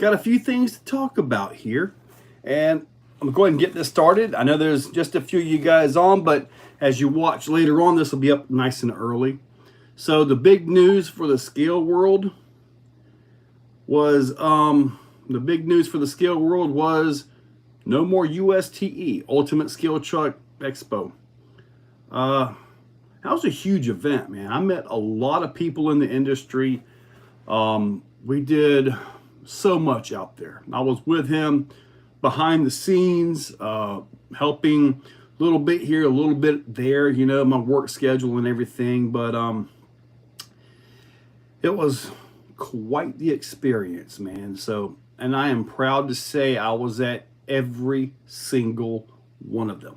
got a few things to talk about here. And I'm going to go ahead and get this started. I know there's just a few of you guys on, but as you watch later on, this will be up nice and early. So the big news for the scale world was no more USTE, Ultimate Scale Truck Expo. That was a huge event, man. I met a lot of people in the industry. We did so much out there. I was with him behind the scenes, helping a little bit here, a little bit there, you know, my work schedule and everything. But it was quite the experience, man. So, and I am proud to say I was at every single one of them.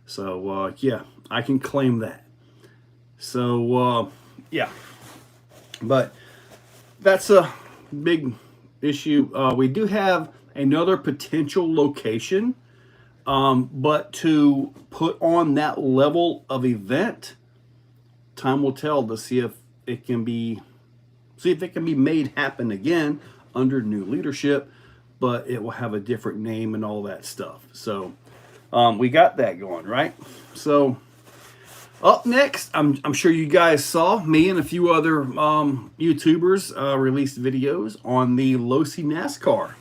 So, yeah, I can claim that. So, yeah, but that's a big issue. We do have another potential location, but to put on that level of event, time will tell to see if it can be made happen again under new leadership, but it will have a different name and all that stuff. So we got that going, right? So up next, I'm sure you guys saw me and a few other YouTubers released videos on the Losi NASCAR.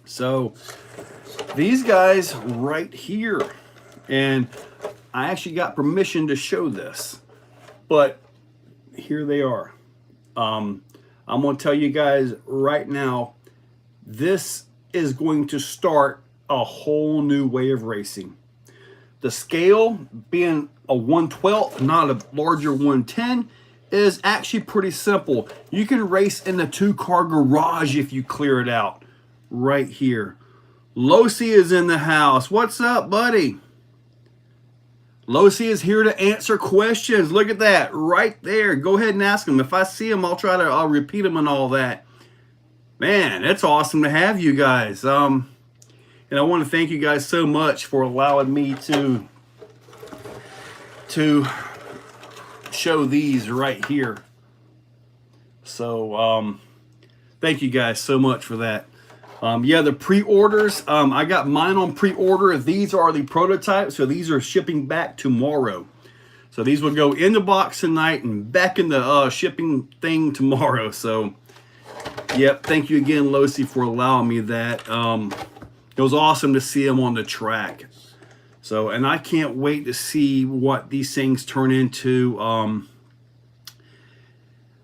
So these guys right here, and I actually got permission to show this, but here they are. I'm going to tell you guys right now, this is going to start a whole new way of racing. The scale being a 1/12, not a larger 110, is actually pretty simple. You can race in the 2-car garage if you clear it out right here. Losi is in the house. What's up, buddy? Losi is here to answer questions. Look at that right there. Go ahead and ask him. If I see him, I'll repeat him and all that. Man, it's awesome to have you guys. And I want to thank you guys so much for allowing me to show these right here. So thank you guys so much for that. Yeah, the pre-orders, I got mine on pre-order. These are the prototypes, so these are shipping back tomorrow. So these will go in the box tonight and back in the shipping thing tomorrow. So, yep, thank you again, Losi, for allowing me that. It was awesome to see him on the track. So, and I can't wait to see what these things turn into.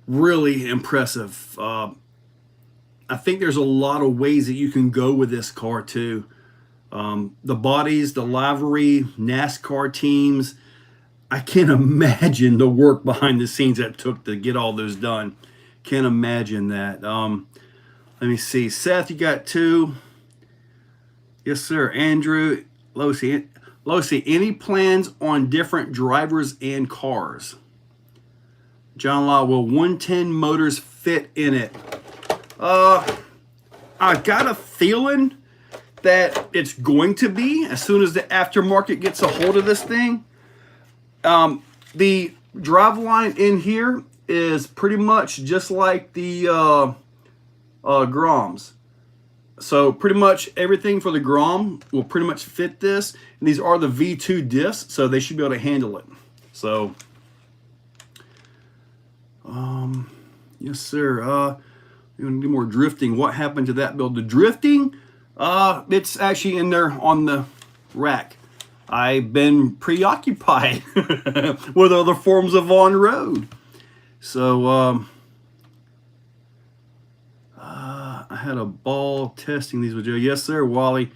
Really impressive. I think there's a lot of ways that you can go with this car too. The bodies, the livery, NASCAR teams. I can't imagine the work behind the scenes that it took to get all those done. Can't imagine that. Let me see. Seth, you got 2. Yes, sir. Andrew, Losi, any plans on different drivers and cars? John Law, will 110 motors fit in it? I got a feeling that it's going to be as soon as the aftermarket gets a hold of this thing. The driveline in here is pretty much just like the Groms. So pretty much everything for the Grom will pretty much fit this. And these are the V2 discs, so they should be able to handle it. So, yes, sir. You want to do more drifting. What happened to that build? The drifting, it's actually in there on the rack. I've been preoccupied with other forms of on-road. So, I had a ball testing these with Joe. Yes, sir, Wally.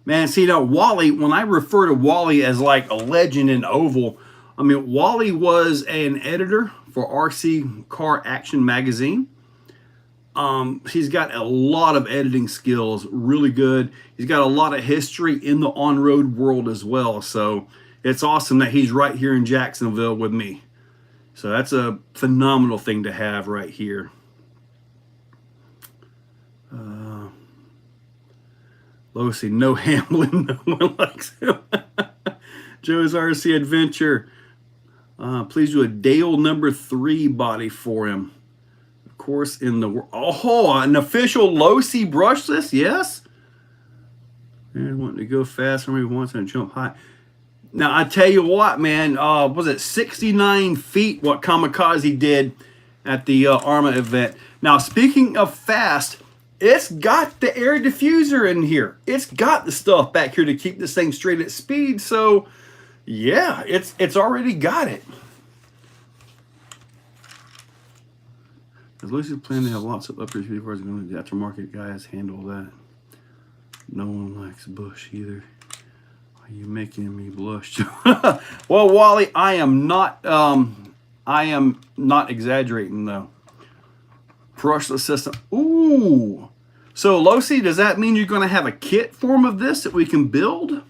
Man, see, now, Wally, when I refer to Wally as like a legend in Oval, I mean, Wally was an editor for RC Car Action Magazine. He's got a lot of editing skills, really good. He's got a lot of history in the on-road world as well. So it's awesome that he's right here in Jacksonville with me. So that's a phenomenal thing to have right here. Losi, no Hamlin, no one likes him. Joe's RC Adventure. Please do a Dale number 3 body for him. Of course in the world. Oh, an official low-C brushless, yes. And wanting to go fast, somebody wants to jump high. Now, I tell you what, man, was it 69 feet what Kamikaze did at the ARMA event? Now, speaking of fast, it's got the air diffuser in here. It's got the stuff back here to keep this thing straight at speed. So, yeah, it's already got it. Does Lucy's plan to have lots of upgrades before it's going to the aftermarket guys handle that? No one likes Bush either. Are you making me blush? Well, Wally, I am not exaggerating though. Brushless system. Ooh. So, Lucy, does that mean you're going to have a kit form of this that we can build?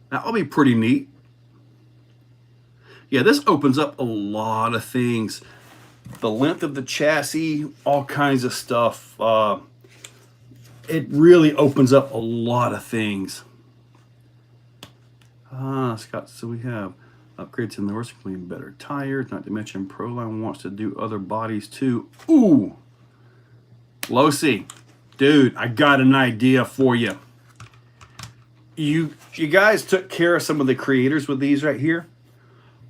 That'll be pretty neat. Yeah, this opens up a lot of things. The length of the chassis, all kinds of stuff. It really opens up a lot of things. Scott, so we have upgrades in the works, clean better tires, not to mention Proline wants to do other bodies too. Ooh! Losi, dude, I got an idea for you. You guys took care of some of the creators with these right here.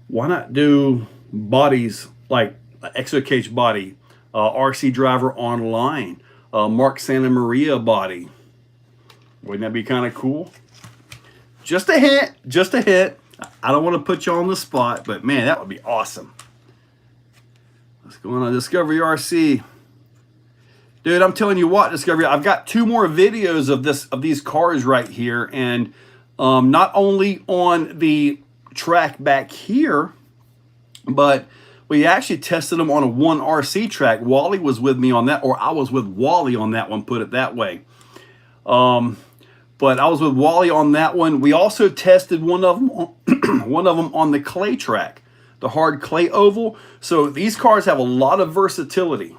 Why not do bodies like Exocaged body, RC Driver Online, Mark Santa Maria body? Wouldn't that be kind of cool? Just a hint, just a hint. I don't want to put you on the spot, but man, that would be awesome. What's going on, Discovery RC? Dude, I'm telling you what, Discovery, I've got 2 more videos of these cars right here, and not only on the track back here, but we actually tested them on a 1RC track. Wally was with me on that, or I was with Wally on that one, put it that way. But I was with Wally on that one. We also tested one of them on the clay track, the hard clay oval. So these cars have a lot of versatility.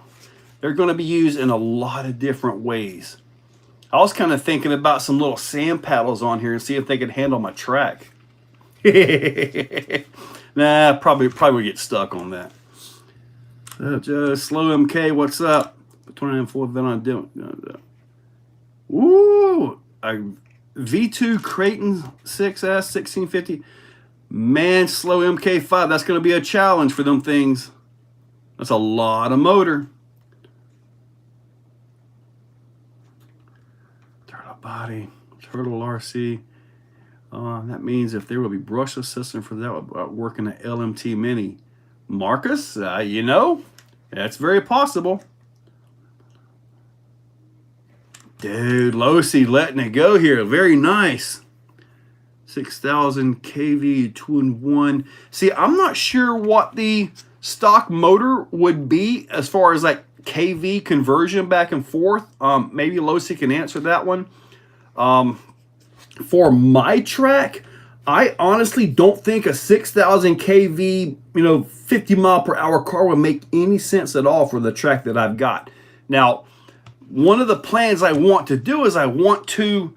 They're going to be used in a lot of different ways. I was kind of thinking about some little sand paddles on here and see if they could handle my track. Nah, probably would get stuck on that. Slow MK, what's up? 29.4 event on doing. Ooh, a V2 Creighton 6S 1650. Man, slow MK5. That's going to be a challenge for them things. That's a lot of motor. Turtle body, Turtle RC. That means if there will be brushless system for that, working an LMT Mini. Marcus, you know, that's very possible. Dude, Losi letting it go here. Very nice. 6,000 kV 2-in-1. See, I'm not sure what the stock motor would be as far as like kV conversion back and forth. Maybe Losi can answer that one. For my track, I honestly don't think a 6,000 kV, 50 mile per hour car would make any sense at all for the track that I've got. Now, one of the plans I want to do is I want to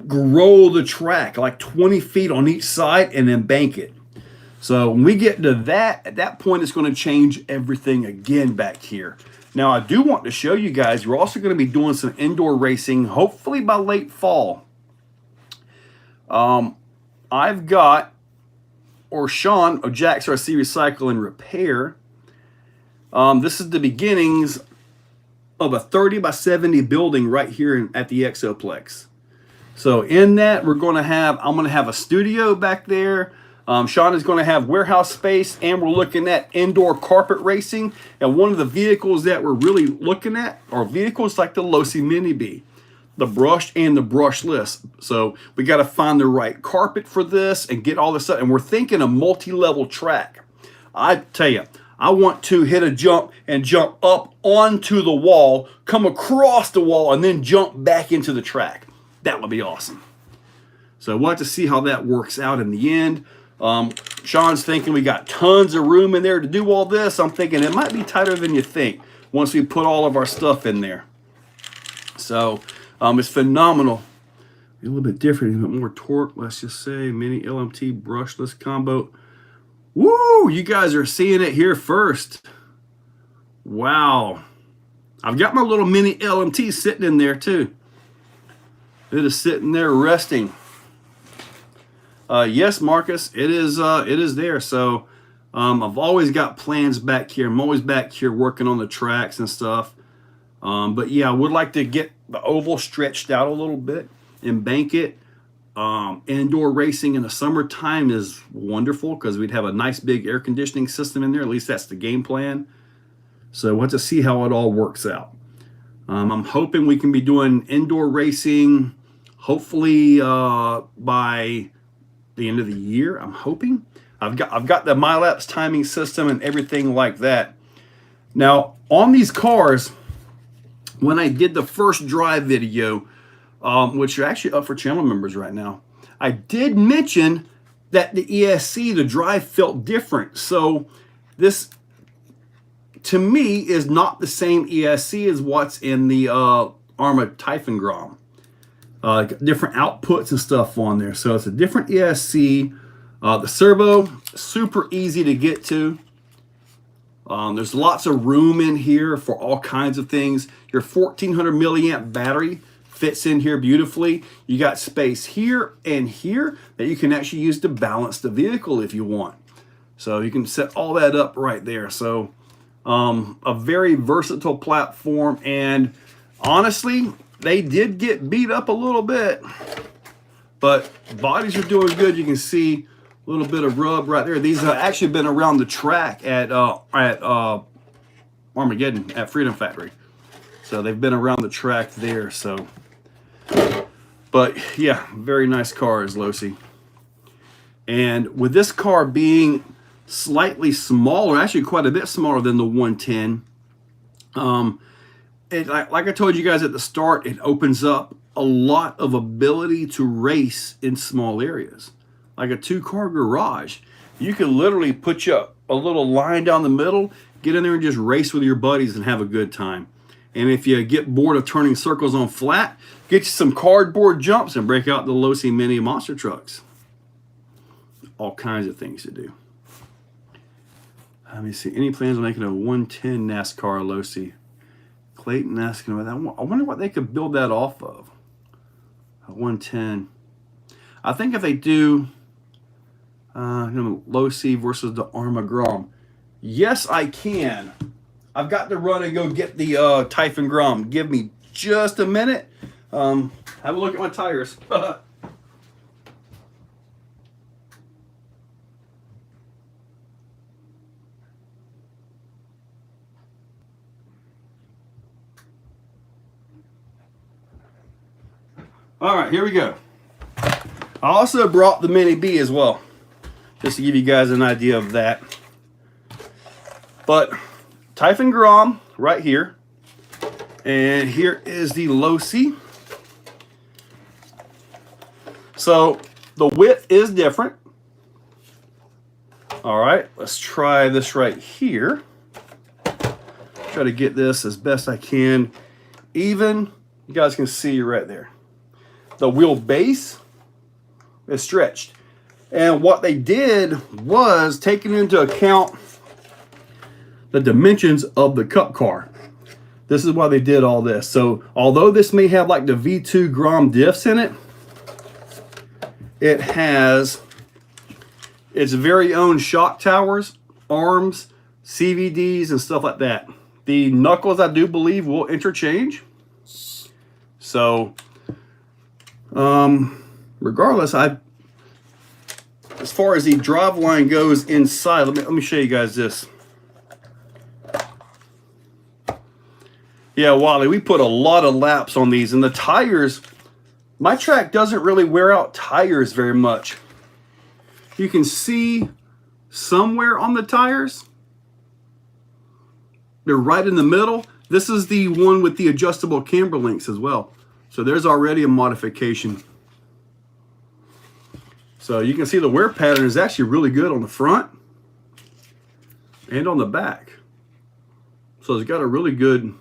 grow the track like 20 feet on each side and then bank it. So when we get to that, at that point, it's going to change everything again back here. Now, I do want to show you guys, we're also going to be doing some indoor racing, hopefully by late fall. I've got, or Sean of Jack's RC Recycle and Repair. This is the beginnings of a 30 by 70 building right here at the Exoplex. So in that, I'm going to have a studio back there. Sean is going to have warehouse space, and we're looking at indoor carpet racing. And one of the vehicles that we're really looking at are vehicles like the Losi Mini B, the brushed and the brushless. So we got to find the right carpet for this and get all this stuff. And we're thinking a multi-level track. I tell you, I want to hit a jump and jump up onto the wall, come across the wall, and then jump back into the track. That would be awesome. So we'll have to see how that works out in the end. Sean's thinking we got tons of room in there to do all this. I'm thinking it might be tighter than you think once we put all of our stuff in there. So it's phenomenal. A little bit different, a bit more torque, let's just say. Mini LMT brushless combo. Woo! You guys are seeing it here first. Wow. I've got my little mini LMT sitting in there too. It is sitting there resting. Yes, Marcus, it is there. So I've always got plans back here. I'm always back here working on the tracks and stuff. But yeah, I would like to get the oval stretched out a little bit and bank it. Indoor racing in the summertime is wonderful because we'd have a nice big air conditioning system in there. At least that's the game plan. So we'll have to see how it all works out. I'm hoping we can be doing indoor racing, hopefully by the end of the year. I'm hoping. I've got the MyLapse timing system and everything like that. Now on these cars, when I did the first drive video, which are actually up for channel members right now, I did mention that the ESC, the drive felt different. So this, to me, is not the same ESC as what's in the Arma Typhon Grom. Different outputs and stuff on there. So it's a different ESC. The servo, super easy to get to. There's lots of room in here for all kinds of things. Your 1400 milliamp battery fits in here beautifully. You got space here and here that you can actually use to balance the vehicle if you want. So you can set all that up right there. So a very versatile platform, and honestly, they did get beat up a little bit, but bodies are doing good. You can see a little bit of rub right there. These have actually been around the track at Armageddon at Freedom Factory. So they've been around the track there. So, but yeah, very nice cars, Losi. And with this car being slightly smaller, actually quite a bit smaller than the 110, like I told you guys at the start, it opens up a lot of ability to race in small areas. Like a 2-car garage, you can literally put you a little line down the middle, get in there and just race with your buddies and have a good time. And if you get bored of turning circles on flat, get you some cardboard jumps and break out the Losi Mini monster trucks. All kinds of things to do. Let me see. Any plans on making a 110 NASCAR Losi? Clayton asking about that. I wonder what they could build that off of. A 110. I think if they do Losi versus the Arma Grom. Yes, I can. I've got to run and go get the Typhon Grom. Give me just a minute. Have a look at my tires. All right, here we go. I also brought the Mini B as well, just to give you guys an idea of that. But Typhon Grom right here, and here is the Losi. So the width is different. All right, let's try this right here. Try to get this as best I can even. You guys can see right there. The wheelbase is stretched. And what they did was taking into account the dimensions of the Cup car. This is why they did all this. So although this may have like the V2 Grom diffs in it, it has its very own shock towers, arms, CVDs, and stuff like that. The knuckles, I do believe, will interchange. So regardless, as far as the drive line goes inside, let me show you guys this. Yeah, Wally, we put a lot of laps on these, and the tires, my track doesn't really wear out tires very much. You can see somewhere on the tires, they're right in the middle. This is the one with the adjustable camber links as well. So there's already a modification. So you can see the wear pattern is actually really good on the front and on the back. So it's got a really good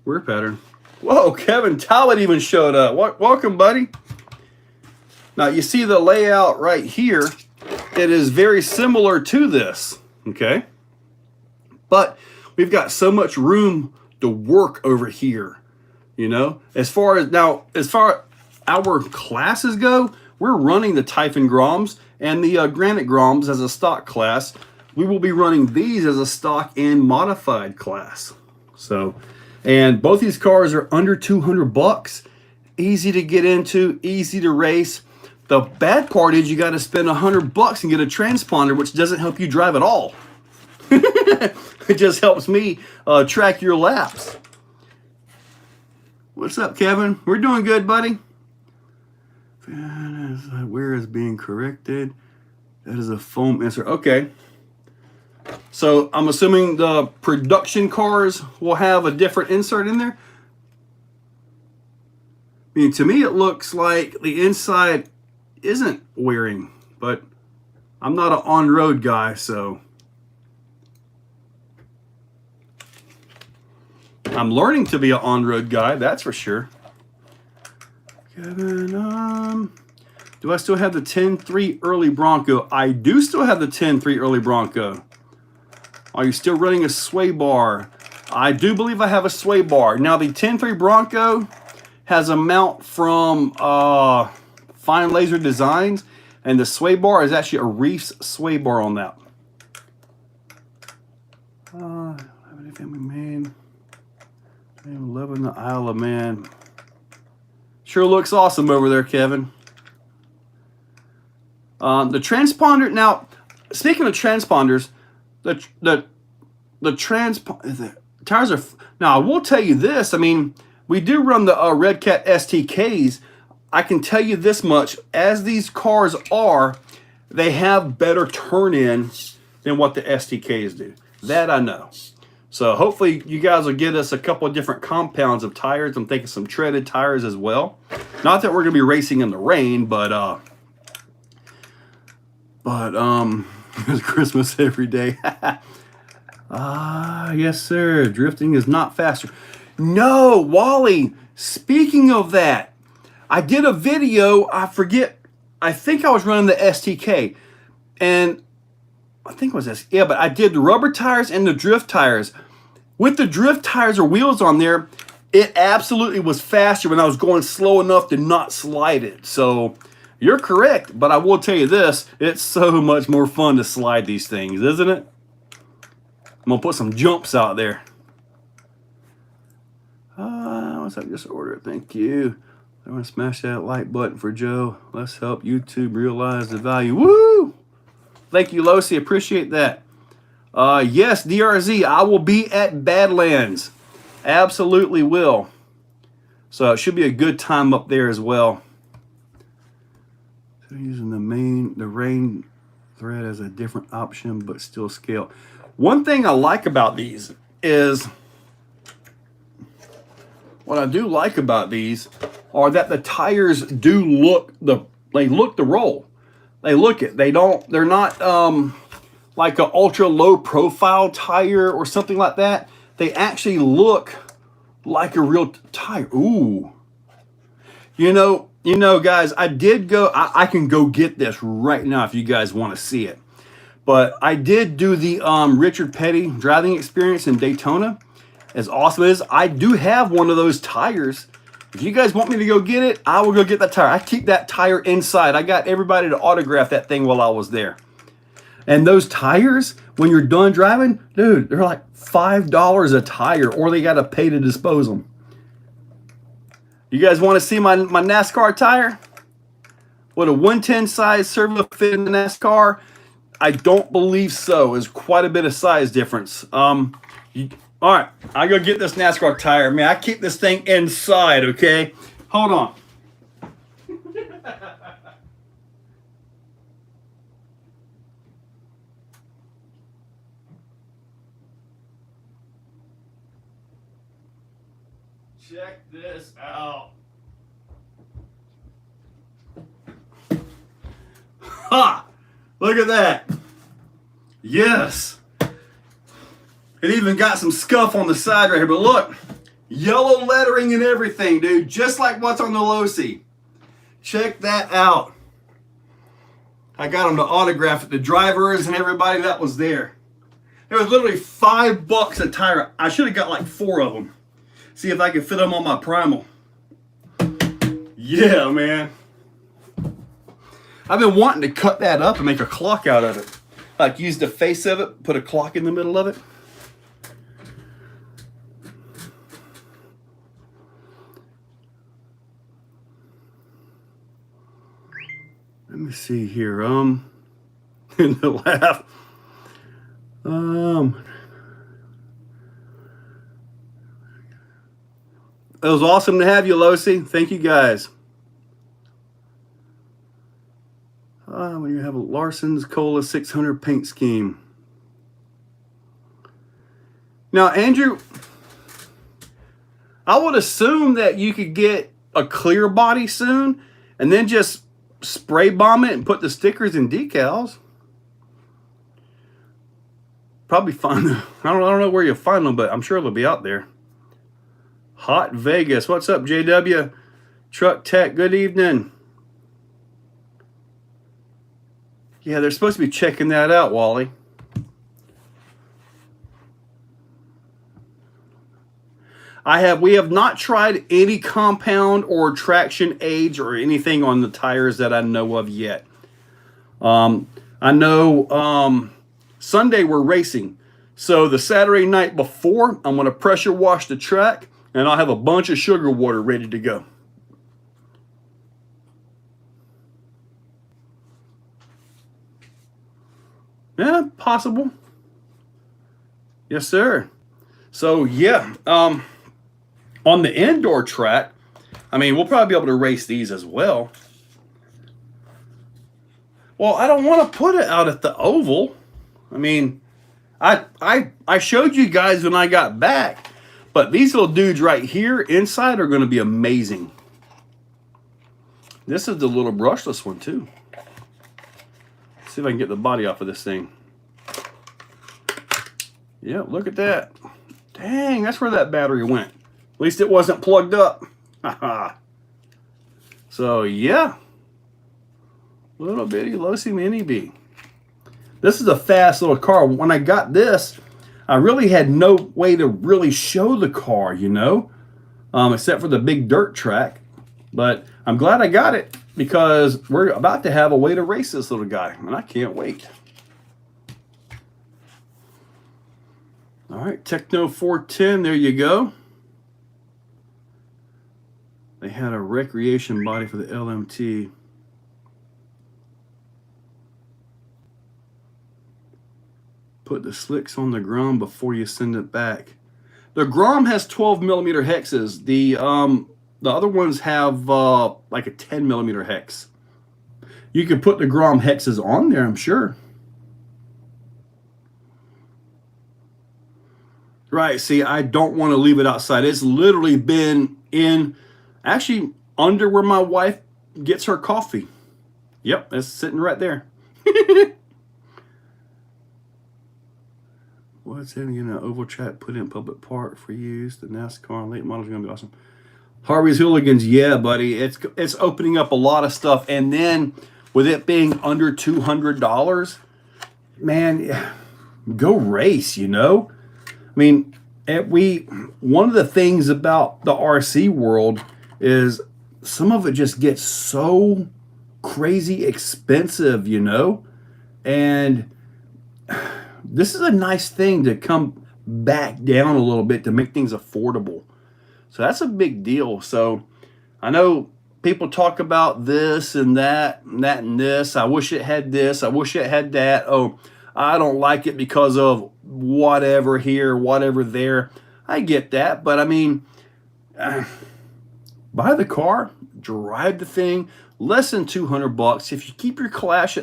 wear pattern. Whoa, Kevin Talbot even showed up. Welcome, buddy. Now you see the layout right here. It is very similar to this, okay? But we've got so much room to work over here. You know, as far as our classes go, we're running the Typhon Groms and the Granite Groms as a stock class. We will be running these as a stock and modified class. So, and both these cars are under 200 bucks. Easy to get into, easy to race. The bad part is you got to spend 100 bucks and get a transponder, which doesn't help you drive at all. It just helps me track your laps. What's up, Kevin? We're doing good, buddy. Where is being corrected? That is a foam insert. Okay. So I'm assuming the production cars will have a different insert in there. I mean, to me, it looks like the inside isn't wearing, but I'm not an on-road guy, so I'm learning to be an on-road guy, that's for sure. Kevin, do I still have the 10.3 early Bronco? I do still have the 10.3 early Bronco. Are you still running a sway bar? I do believe I have a sway bar. Now, the 10.3 Bronco has a mount from Fine Laser Designs, and the sway bar is actually a Reefs sway bar on that. Family Man. I'm loving the Isle of Man. Sure looks awesome over there, Kevin. The transponder. Now, speaking of transponders, the tires are. Now, I will tell you this. I mean, we do run the Red Cat STKs. I can tell you this much: as these cars are, they have better turn-in than what the STKs do. That I know. So hopefully you guys will get us a couple of different compounds of tires. I'm thinking some treaded tires as well. Not that we're going to be racing in the rain, but it's Christmas every day. Yes, sir. Drifting is not faster. No, Wally, speaking of that, I did a video. I think I was running the STK. And I think it was this. Yeah, but I did the rubber tires and the drift tires. With the drift tires or wheels on there, it absolutely was faster when I was going slow enough to not slide it. So you're correct, but I will tell you this, it's so much more fun to slide these things, isn't it? I'm going to put some jumps out there. What's up? Just order it. Thank you. I want to smash that like button for Joe. Let's help YouTube realize the value. Woo! Thank you, Losi. Appreciate that. Yes, DRZ, I will be at Badlands. Absolutely will. So it should be a good time up there as well. So using the rain thread as a different option, but still scale. One thing I like about these is, what I do like about these are that the tires do look the roll. They look it. They're not like an ultra low profile tire or something like that. They actually look like a real tire. Ooh. You know, guys, I can go get this right now if you guys want to see it. But I did do the Richard Petty driving experience in Daytona. As awesome as I do have one of those tires. If you guys want me to go get it, I will go get that tire. I keep that tire inside. I got everybody to autograph that thing while I was there. And those tires, when you're done driving, dude, they're like $5 a tire, or they got to pay to dispose them. You guys want to see my NASCAR tire? What, a 110 size servo fit in the NASCAR? I don't believe so. There's quite a bit of size difference. All right, I go get this NASCAR tire. Man, I keep this thing inside, okay? Hold on. Check this out. Ha! Look at that. Yes. It even got some scuff on the side right here, but look, yellow lettering and everything, dude, just like what's on the Losi. Check that out. I got them to autograph it, the drivers and everybody that was there. It was literally $5 a tire. I should have got like 4 of them. See if I can fit them on my Primal. Yeah, man. I've been wanting to cut that up and make a clock out of it. Like use the face of it, put a clock in the middle of it. Let me see here. In the laugh. It was awesome to have you, Losi. Thank you, guys. When you have a Larson's Cola 600 paint scheme. Now, Andrew, I would assume that you could get a clear body soon and then just spray bomb it and put the stickers and decals. Probably find them. I don't know where you'll find them, but I'm sure they'll be out there. Hot Vegas. What's up, JW? Truck Tech, good evening. Yeah, they're supposed to be checking that out, Wally. We have not tried any compound or traction aids or anything on the tires that I know of yet. I know Sunday we're racing. So the Saturday night before, I'm going to pressure wash the track and I'll have a bunch of sugar water ready to go. Yeah, possible. Yes, sir. So, yeah, on the indoor track, I mean, we'll probably be able to race these as well. Well, I don't want to put it out at the oval. I mean, I showed you guys when I got back, but these little dudes right here inside are going to be amazing. This is the little brushless one, too. See if I can get the body off of this thing. Yep, look at that. Dang, that's where that battery went. At least it wasn't plugged up. So, yeah. Little bitty Losi Mini B. This is a fast little car. When I got this, I really had no way to really show the car, you know, except for the big dirt track. But I'm glad I got it, because we're about to have a way to race this little guy, and I can't wait. All right, Techno 410, there you go. They had a recreation body for the LMT. Put the slicks on the Grom before you send it back. The Grom has 12 millimeter hexes. The other ones have like a 10 millimeter hex. You can put the Grom hexes on there, I'm sure. Right, see, I don't want to leave it outside. It's literally been in, actually, under where my wife gets her coffee. Yep, it's sitting right there. What's in an oval track put in public park for use? The NASCAR and late models are going to be awesome. Harvey's Hooligans, yeah, buddy. It's opening up a lot of stuff. And then with it being under $200, man, go race, you know? I mean, one of the things about the RC world is some of it just gets so crazy expensive, you know? And this is a nice thing to come back down a little bit to make things affordable. So that's a big deal. So I know people talk about this and that and that and this. I wish it had this. I wish it had that. Oh, I don't like it because of whatever here, whatever there. I get that. But I mean, buy the car, drive the thing, less than $200. If you keep your class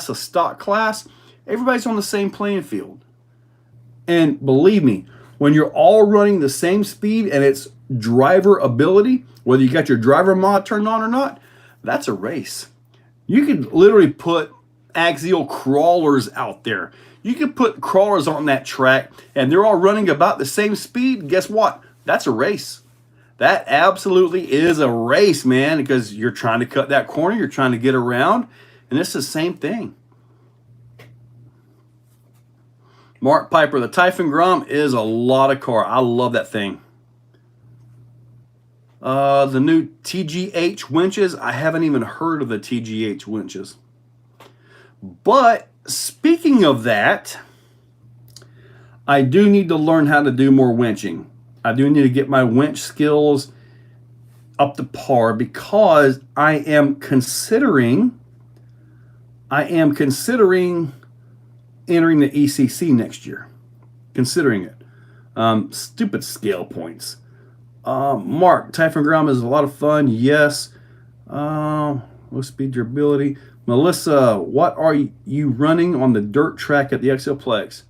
a stock class, everybody's on the same playing field. And believe me, when you're all running the same speed and it's driver ability, whether you got your driver mod turned on or not, that's a race. You could literally put axial crawlers out there. You could put crawlers on that track and they're all running about the same speed. Guess what? That's a race. That absolutely is a race, man, because you're trying to cut that corner, you're trying to get around, and it's the same thing. Mark Piper, the Typhon Grom is a lot of car. I love that thing. The new TGH winches. I haven't even heard of the TGH winches. But speaking of that, I do need to learn how to do more winching. I do need to get my winch skills up to par because I am considering entering the ECC next year. Considering it. Stupid scale points. Mark, Typhon Grom is a lot of fun. Yes. Low speed durability. Melissa, what are you running on the dirt track at the Exoplex?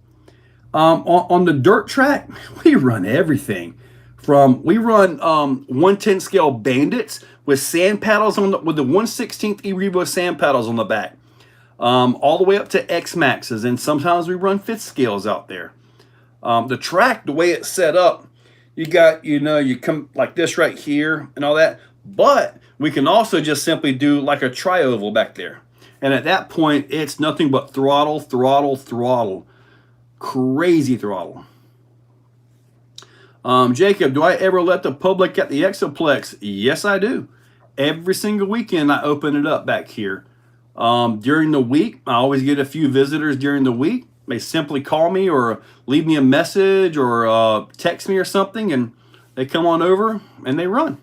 On the dirt track, we run everything. We run 110 scale bandits with sand paddles with the 1/16 E-Revo sand paddles on the back. All the way up to X Maxes, and sometimes we run 5th scales out there. The track, the way it's set up, you got, you come like this right here and all that, but we can also just simply do like a tri-oval back there. And at that point, it's nothing but throttle, throttle, throttle. Crazy throttle. Jacob, do I ever let the public at the Exoplex? Yes, I do. Every single weekend, I open it up back here. During the week, I always get a few visitors during the week. They simply call me or leave me a message or text me or something, and they come on over and they run.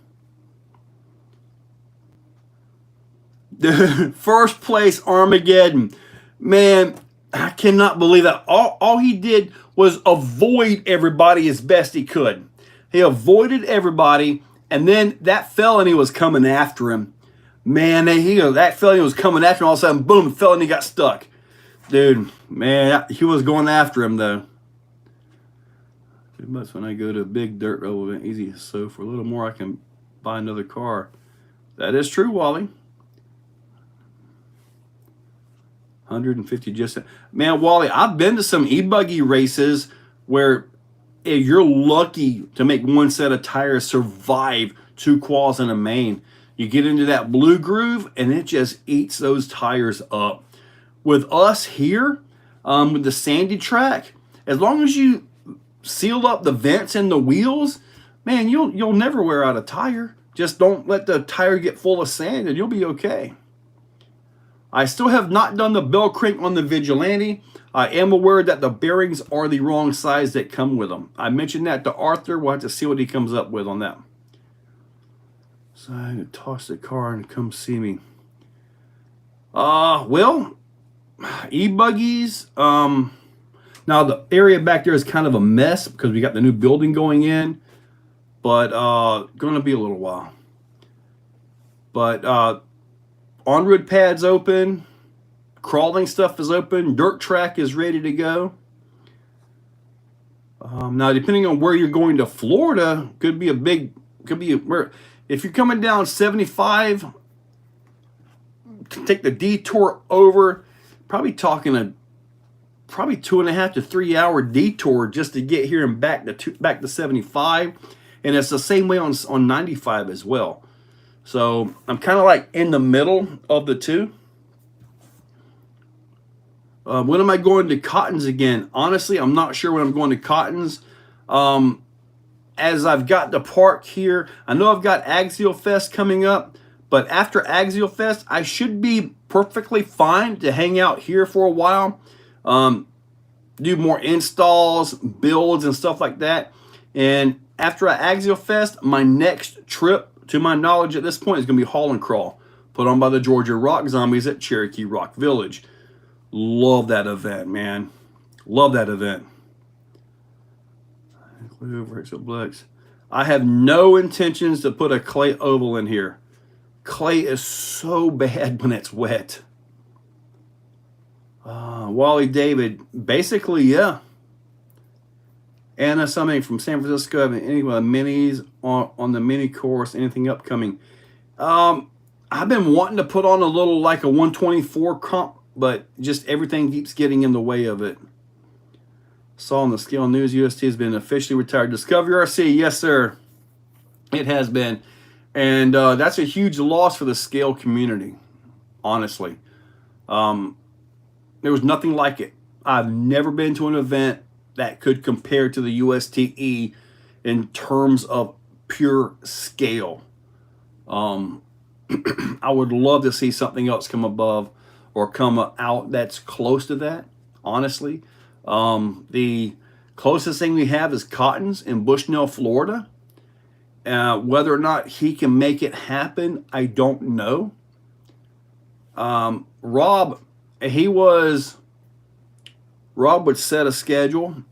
First place Armageddon. Man, I cannot believe that. All he did was avoid everybody as best he could. He avoided everybody, and then that felony was coming after him. Man, that felony was coming after him. All of a sudden, boom, the felony got stuck. Dude, man, he was going after him, though. Too much when I go to a big dirt road event. Easy. So for a little more, I can buy another car. That is true, Wally. 150 just... Man, Wally, I've been to some e-buggy races where if you're lucky to make one set of tires survive 2 quals and a main. You get into that blue groove, and it just eats those tires up. With us here, with the sandy track, as long as you seal up the vents and the wheels, man, you'll never wear out a tire. Just don't let the tire get full of sand, and you'll be okay. I still have not done the bell crank on the Vigilante. I am aware that the bearings are the wrong size that come with them. I mentioned that to Arthur. We'll have to see what he comes up with on that. So I'm going to toss the car and come see me. Well, e-buggies. Now the area back there is kind of a mess because we got the new building going in. But going to be a little while. But on-road pad's open. Crawling stuff is open. Dirt track is ready to go. Now, depending on where you're going to Florida, if you're coming down 75, take the detour over, probably talking a 2.5 to 3 hour detour just to get here and back to 75. And it's the same way on 95 as well. So I'm kind of like in the middle of the two. When am I going to Cotton's again? Honestly, I'm not sure when I'm going to Cotton's. As I've got the park here, I know I've got Axial Fest coming up, but after Axial Fest, I should be perfectly fine to hang out here for a while, do more installs, builds, and stuff like that. And after Axial Fest, my next trip, to my knowledge at this point, is going to be Haul and Crawl, put on by the Georgia Rock Zombies at Cherokee Rock Village. Love that event, man. Love that event. I have no intentions to put a clay oval in here. Clay is so bad when it's wet. Wally David, basically, yeah. Anna, something from San Francisco, have any minis on the mini course, anything upcoming? I've been wanting to put on a little, like a 124 comp, but just everything keeps getting in the way of it. Saw on the Scale News, UST has been officially retired. Discovery RC, yes, sir. It has been. And that's a huge loss for the Scale community, honestly. There was nothing like it. I've never been to an event that could compare to the USTE in terms of pure scale. Um, I would love to see something else come above or come out that's close to that, honestly. The closest thing we have is Cotton's in Bushnell, Florida. Whether or not he can make it happen, I don't know. Rob, Rob would set a schedule.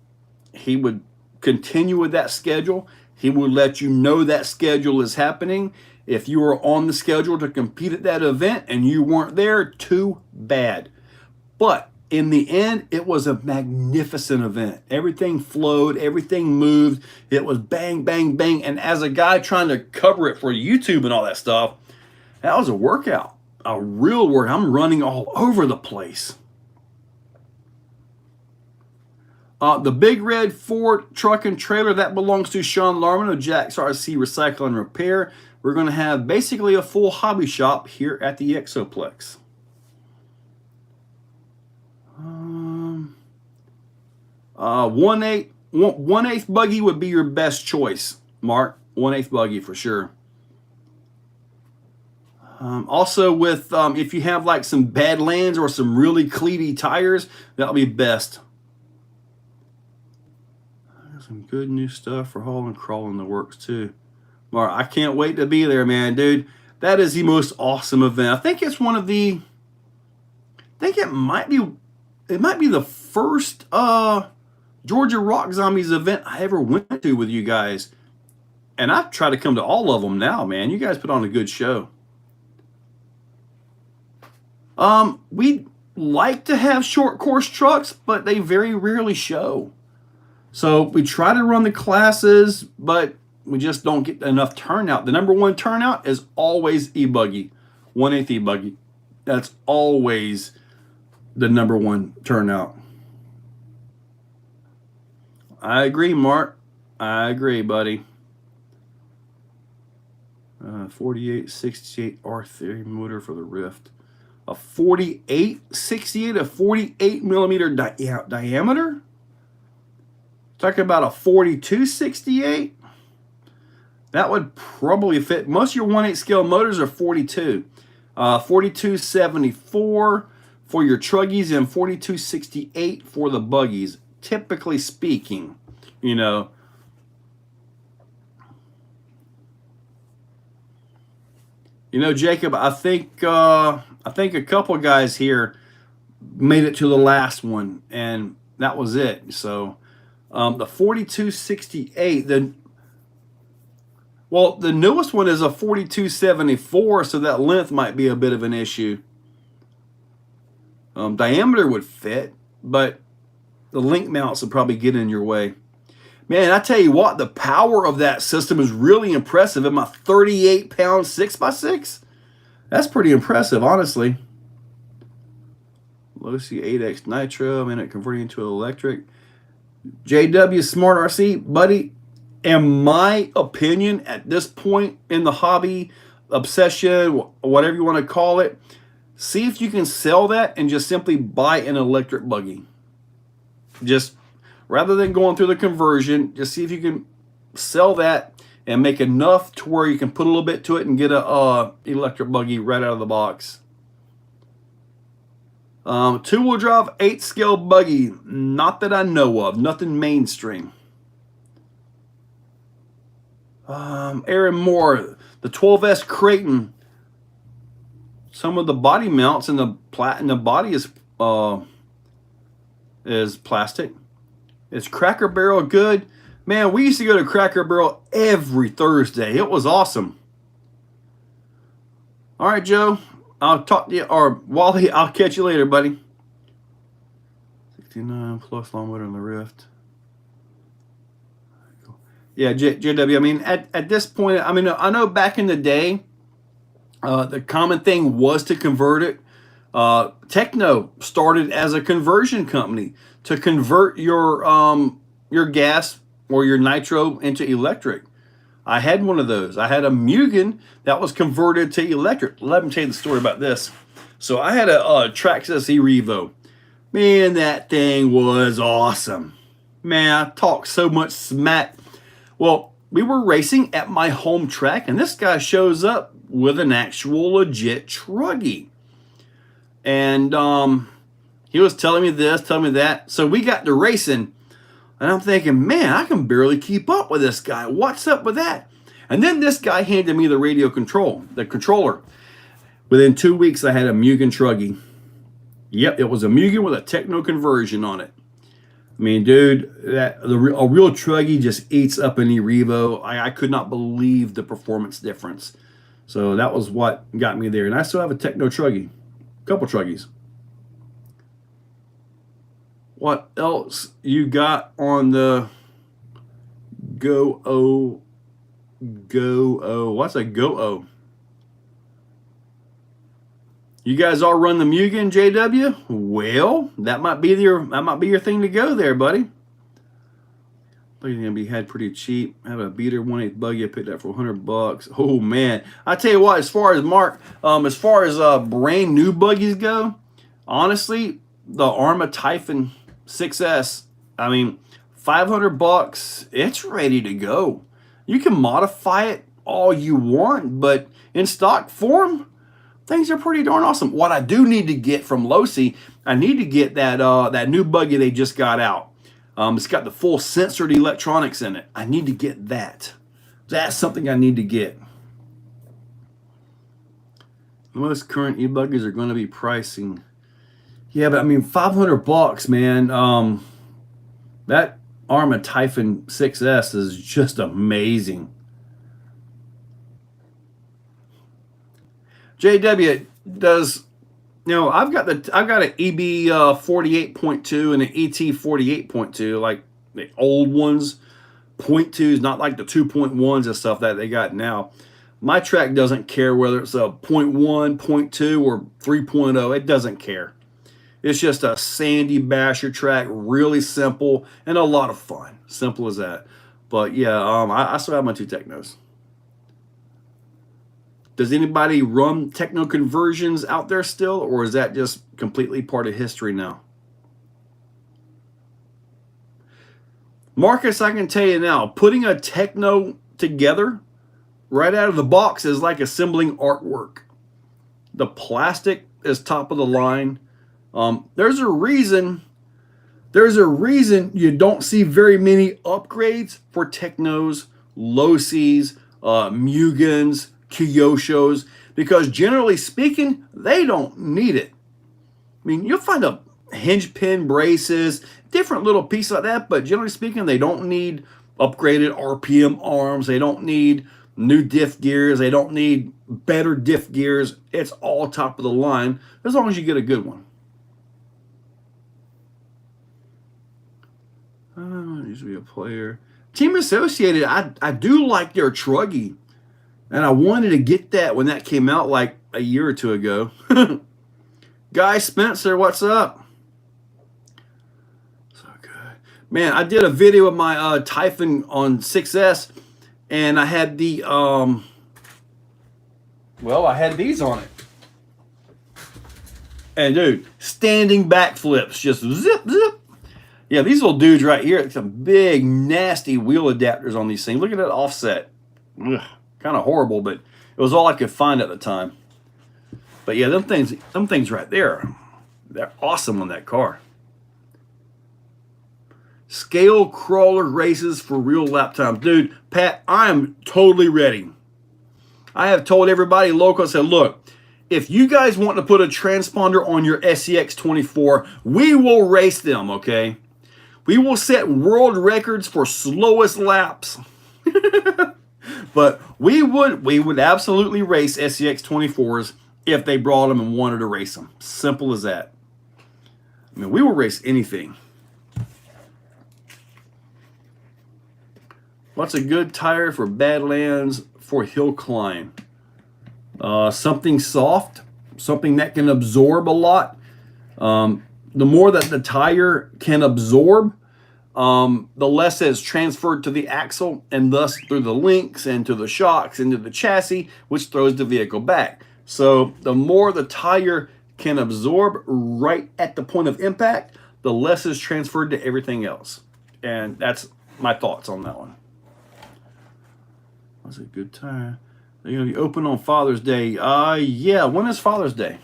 He would continue with that schedule. He would let you know that schedule is happening. If you were on the schedule to compete at that event and you weren't there, too bad. But in the end, it was a magnificent event. Everything flowed, everything moved. It was bang, bang, bang. And as a guy trying to cover it for YouTube and all that stuff, that was a workout, a real work. I'm running all over the place. The big red Ford truck and trailer, that belongs to Sean Larman of Jack's RC Recycle and Repair. We're going to have basically a full hobby shop here at the Exoplex. One eighth buggy would be your best choice, Mark. 1/8 buggy for sure. Also, with if you have like some Badlands or some really cleaty tires, that'll be best. Some good new stuff for hauling and crawling the works too. Mark, I can't wait to be there, man, dude. That is the most awesome event. I think it's one of the. I think it might be the first Georgia Rock Zombies event I ever went to with you guys. And I try to come to all of them now, man. You guys put on a good show. We like to have short course trucks, but they very rarely show. So we try to run the classes, but we just don't get enough turnout. The number one turnout is always e-buggy, 1/8 e-buggy. That's always the number one turnout. I agree, Mark. I agree, buddy. 4868 R3 motor for the Rift. A 4868, a 48 millimeter diameter? Talking about a 4268? That would probably fit. Most of your 1/8 scale motors are 42. 4274 for your truggies and 4268 for the buggies, typically speaking, you know. You know, Jacob, I think a couple guys here made it to the last one, and that was it. So the 4268, the newest one is a 4274, so that length might be a bit of an issue. Diameter would fit, but the link mounts would probably get in your way. Man, I tell you what, the power of that system is really impressive. At my 38-pound 6x6, that's pretty impressive, honestly. Losi 8X Nitro, man, it converting into electric. JW Smart RC, buddy, in my opinion, at this point in the hobby, obsession, whatever you want to call it, see if you can sell that and just simply buy an electric buggy. Just rather than going through the conversion, just see if you can sell that and make enough to where you can put a little bit to it and get a electric buggy right out of the box. 2-wheel drive 8-scale buggy, not that I know of, nothing mainstream. Aaron Moore, the 12S Creighton. Some of the body mounts and the body is plastic. Is Cracker Barrel good? Man, we used to go to Cracker Barrel every Thursday. It was awesome. All right, Joe. I'll talk to you, or Wally, I'll catch you later, buddy. 69 plus long motor on the Rift. Yeah, JW, I mean, at this point, I mean, I know back in the day, the common thing was to convert it. Techno started as a conversion company to convert your gas or your nitro into electric. I had one of those. I had a Mugen that was converted to electric. Let me tell you the story about this. So I had a Traxxas E-Revo. Man, that thing was awesome. Man, I talked so much smack. Well, we were racing at my home track, and this guy shows up with an actual legit truggy. And he was telling me this, telling me that. So we got to racing, and I'm thinking, man, I can barely keep up with this guy. What's up with that? And then this guy handed me the radio control, the controller. Within 2 weeks, I had a Mugen truggy. Yep, it was a Mugen with a techno conversion on it. I mean, dude, a real truggy just eats up an Erevo. I could not believe the performance difference. So that was what got me there. And I still have a techno truggy, a couple truggies. What else you got on the Go-O? What's a Go-O? You guys all run the Mugen, JW? Well, that might be your thing to go there, buddy. But you're gonna be had pretty cheap. I have a beater 1/8 buggy I picked up for $100. Oh man, I tell you what. As far as Mark, as far as brand new buggies go, honestly, the Arma Typhon 6S. I mean, $500. It's ready to go. You can modify it all you want, but in stock form, things are pretty darn awesome. What I do need to get from Losi, I need to get that new buggy they just got out. It's got the full censored electronics in it. I need to get that. That's something I need to get. Most current e-buggies are going to be pricing. Yeah, but I mean, $500, man. That Arma Typhon 6S is just amazing. JW does, I've got an EB 48.2 and an ET 48.2, like the old ones, 0.2s, not like the 2.1s and stuff that they got now. My track doesn't care whether it's a 0.1, 0.2, or 3.0. It doesn't care. It's just a sandy basher track, really simple and a lot of fun. Simple as that. But yeah, I still have my two Technos. Does anybody run techno conversions out there still, or is that just completely part of history now? Marcus, I can tell you now, putting a techno together right out of the box is like assembling artwork. The plastic is top of the line. There's a reason you don't see very many upgrades for Technos, Losis, Mugens, Kyoshos, because generally speaking, they don't need it. I mean, you'll find a hinge pin braces, different little pieces like that, but generally speaking, they don't need upgraded RPM arms. They don't need new diff gears. They don't need better diff gears. It's all top of the line as long as you get a good one. Used to be a player. Team Associated, I do like their truggy. And I wanted to get that when that came out like a year or two ago. Guy Spencer, what's up? So good. Man, I did a video of my Typhon on 6S, and I had the, I had these on it. And dude, standing backflips, just zip, zip. Yeah, these little dudes right here, some big, nasty wheel adapters on these things. Look at that offset. Ugh. Kind of horrible, but it was all I could find at the time. But yeah, them things right there, they're awesome on that car. Scale crawler races for real lap times. Dude, Pat, I am totally ready. I have told everybody local, I said, look, if you guys want to put a transponder on your SEX24, we will race them, okay? We will set world records for slowest laps. But we would absolutely race SEX24s if they brought them and wanted to race them. Simple as that. I mean, we will race anything. What's a good tire for Badlands for hill climb? Something soft, something that can absorb a lot. The more that the tire can absorb, the less it's transferred to the axle and thus through the links and to the shocks into the chassis, which throws the vehicle back. So the more the tire can absorb right at the point of impact, the less is transferred to everything else. And that's my thoughts on that one. That's a good time. They're going to be open on Father's Day. Yeah, when is Father's Day?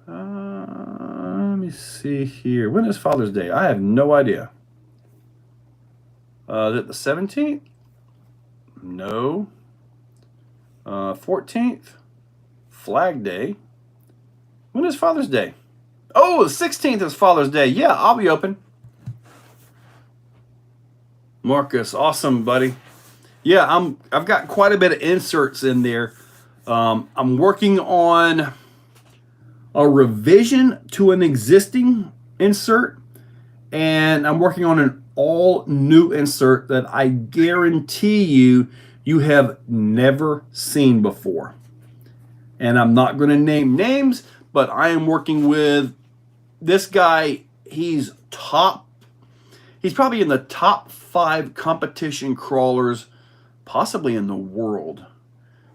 Let me see here. When is Father's Day? I have no idea. Is it the 17th? No. 14th? Flag Day. When is Father's Day? Oh, the 16th is Father's Day. Yeah, I'll be open. Marcus, awesome, buddy. Yeah, I've got quite a bit of inserts in there. I'm working on a revision to an existing insert, and I'm working on an all new insert that I guarantee you have never seen before. And I'm not going to name names, but I am working with this guy. He's probably in the top 5 competition crawlers, possibly in the world.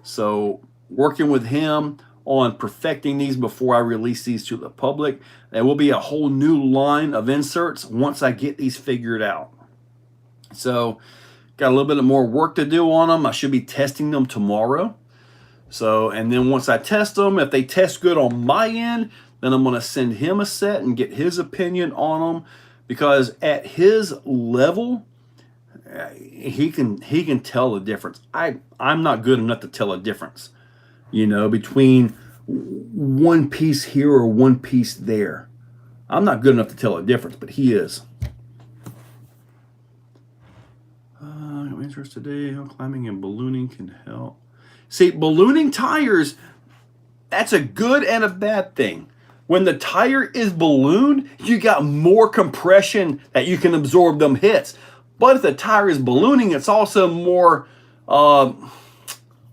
So working with him on perfecting these before I release these to the public. There will be a whole new line of inserts once I get these figured out. So got a little bit more work to do on them. I should be testing them tomorrow. So, and then once I test them, if they test good on my end, then I'm going to send him a set and get his opinion on them, because at his level, he can tell the difference. I'm not good enough to tell a difference, between one piece here or one piece there. I'm not good enough to tell a difference, but he is. Interest today, how climbing and ballooning can help. See, ballooning tires, that's a good and a bad thing. When the tire is ballooned, you got more compression that you can absorb them hits. But if the tire is ballooning, it's also more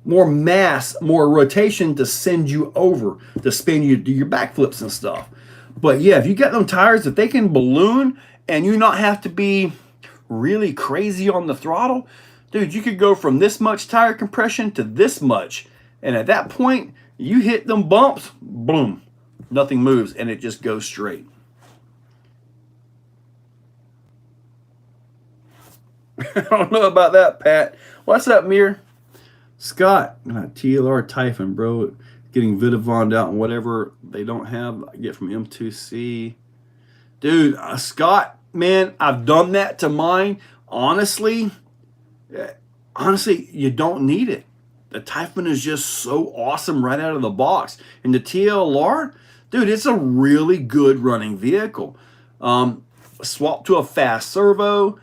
mass, more rotation to send you over, to spin you, do your backflips and stuff. But yeah, if you got them tires that they can balloon and you not have to be really crazy on the throttle, dude, you could go from this much tire compression to this much. And at that point, you hit them bumps, boom, nothing moves, and it just goes straight. I don't know about that, Pat. What's up, Mir? Scott, TLR Typhon, bro. Getting Vidavond out and whatever they don't have, I get from M2C. Dude, Scott, man, I've done that to mine. Honestly, you don't need it. The Typhon is just so awesome right out of the box. And the TLR, dude, it's a really good running vehicle. Swap to a fast servo,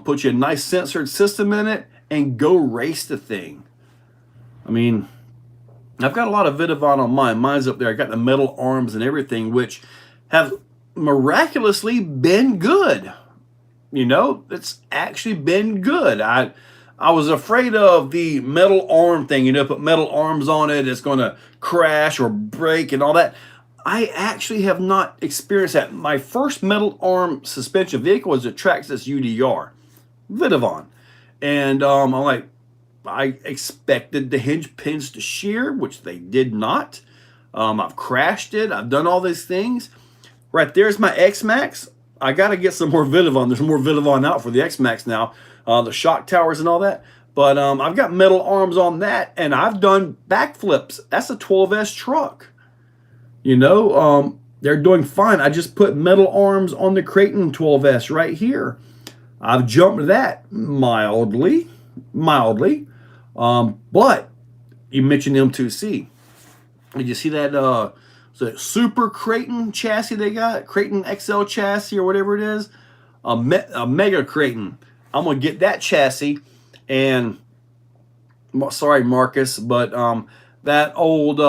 put you a nice censored system in it, and go race the thing. I mean, I've got a lot of Vidavon on mine. Mine's up there. I got the metal arms and everything, which have miraculously been good. It's actually been good. I was afraid of the metal arm thing. Put metal arms on it, it's going to crash or break and all that. I actually have not experienced that. My first metal arm suspension vehicle was a Traxxas UDR, Vidavon. And I expected the hinge pins to shear, which they did not. I've crashed it. I've done all these things. Right there's my X-Max. I got to get some more Vidavon. There's more Vidavon out for the X-Max now. The shock towers and all that. But I've got metal arms on that, and I've done backflips. That's a 12S truck. They're doing fine. I just put metal arms on the Creighton 12S right here. I've jumped that mildly. But you mentioned M2C. Did you see that Super Creighton chassis they got? Creighton XL chassis or whatever it is? A Mega Creighton. I'm going to get that chassis. And, sorry, Marcus, but that old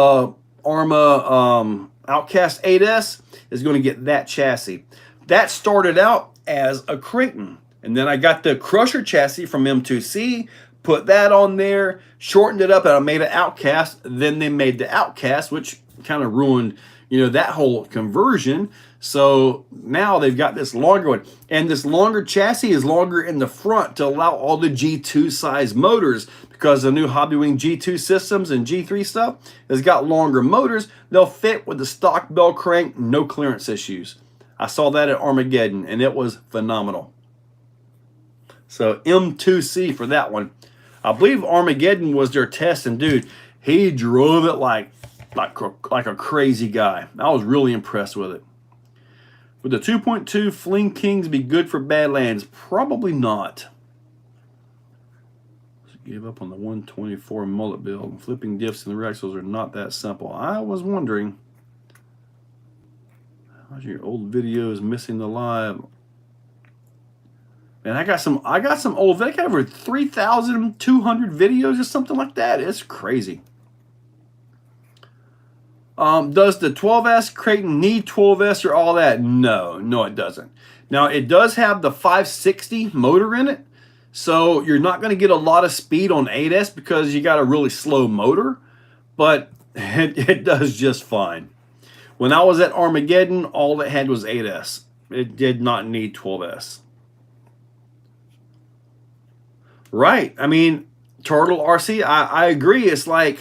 Arma Outcast 8S is going to get that chassis. That started out as a Creighton. And then I got the Crusher chassis from M2C, put that on there, shortened it up, and I made an Outcast. Then they made the Outcast, which kind of ruined you know, that whole conversion. So now they've got this longer one, and this longer chassis is longer in the front to allow all the G2 size motors, because the new Hobbywing G2 systems and G3 stuff has got longer motors. They'll fit with the stock bell crank, no clearance issues. I saw that at Armageddon, and it was phenomenal. So M2C for that one. I believe Armageddon was their test, and dude, he drove it like a crazy guy. I was really impressed with it. Would the 2.2 Fling Kings be good for Badlands? Probably not. Just give up on the 124 mullet build. Flipping diffs and the rear axles are not that simple. I was wondering. How's your old videos missing the live? Man, I got some old. I got over 3,200 videos or something like that. It's crazy. Does the 12S Creighton need 12S or all that? No, it doesn't. Now, it does have the 560 motor in it, so you're not going to get a lot of speed on 8S because you got a really slow motor, but it does just fine. When I was at Armageddon, all it had was 8S. It did not need 12S. Right. I mean, Turtle RC, I agree. It's like,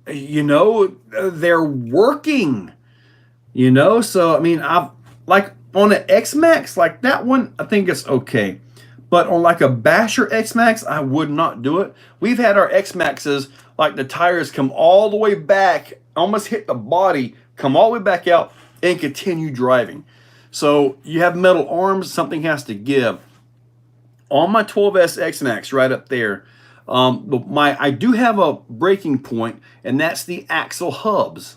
you know, they're working, you know? So, I mean, I've like on an X-Max, like that one, I think it's okay. But on like a Basher X-Max, I would not do it. We've had our X-Maxes, like the tires come all the way back, almost hit the body, come all the way back out, and continue driving. So you have metal arms, something has to give. On my 12S X-Max right up there, I do have a breaking point, and that's the axle hubs.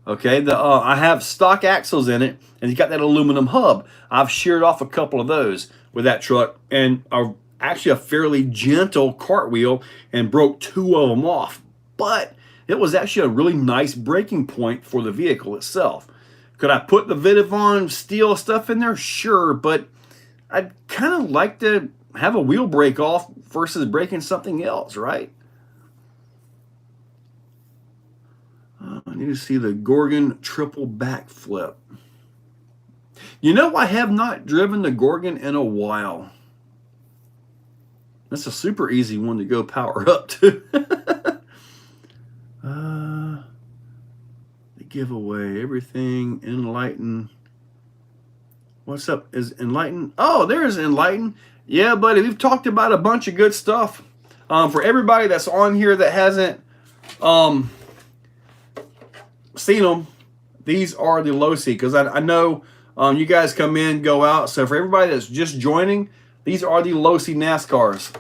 Okay, I have stock axles in it, and it's got that aluminum hub. I've sheared off a couple of those with that truck, and actually a fairly gentle cartwheel, and broke 2 of them off. But it was actually a really nice breaking point for the vehicle itself. Could I put the Vidivon steel stuff in there? Sure, but I'd kind of like to have a wheel break off versus breaking something else, right? I need to see the Gorgon triple backflip. You know, I have not driven the Gorgon in a while. That's a super easy one to go power up to. The giveaway, everything, Enlighten. What's up? Is Enlighten? Oh, there's Enlighten. Yeah, buddy, we've talked about a bunch of good stuff. For everybody that's on here that hasn't seen them, these are the Losi, because I know you guys come in, go out. So for everybody that's just joining, these are the Losi NASCARs.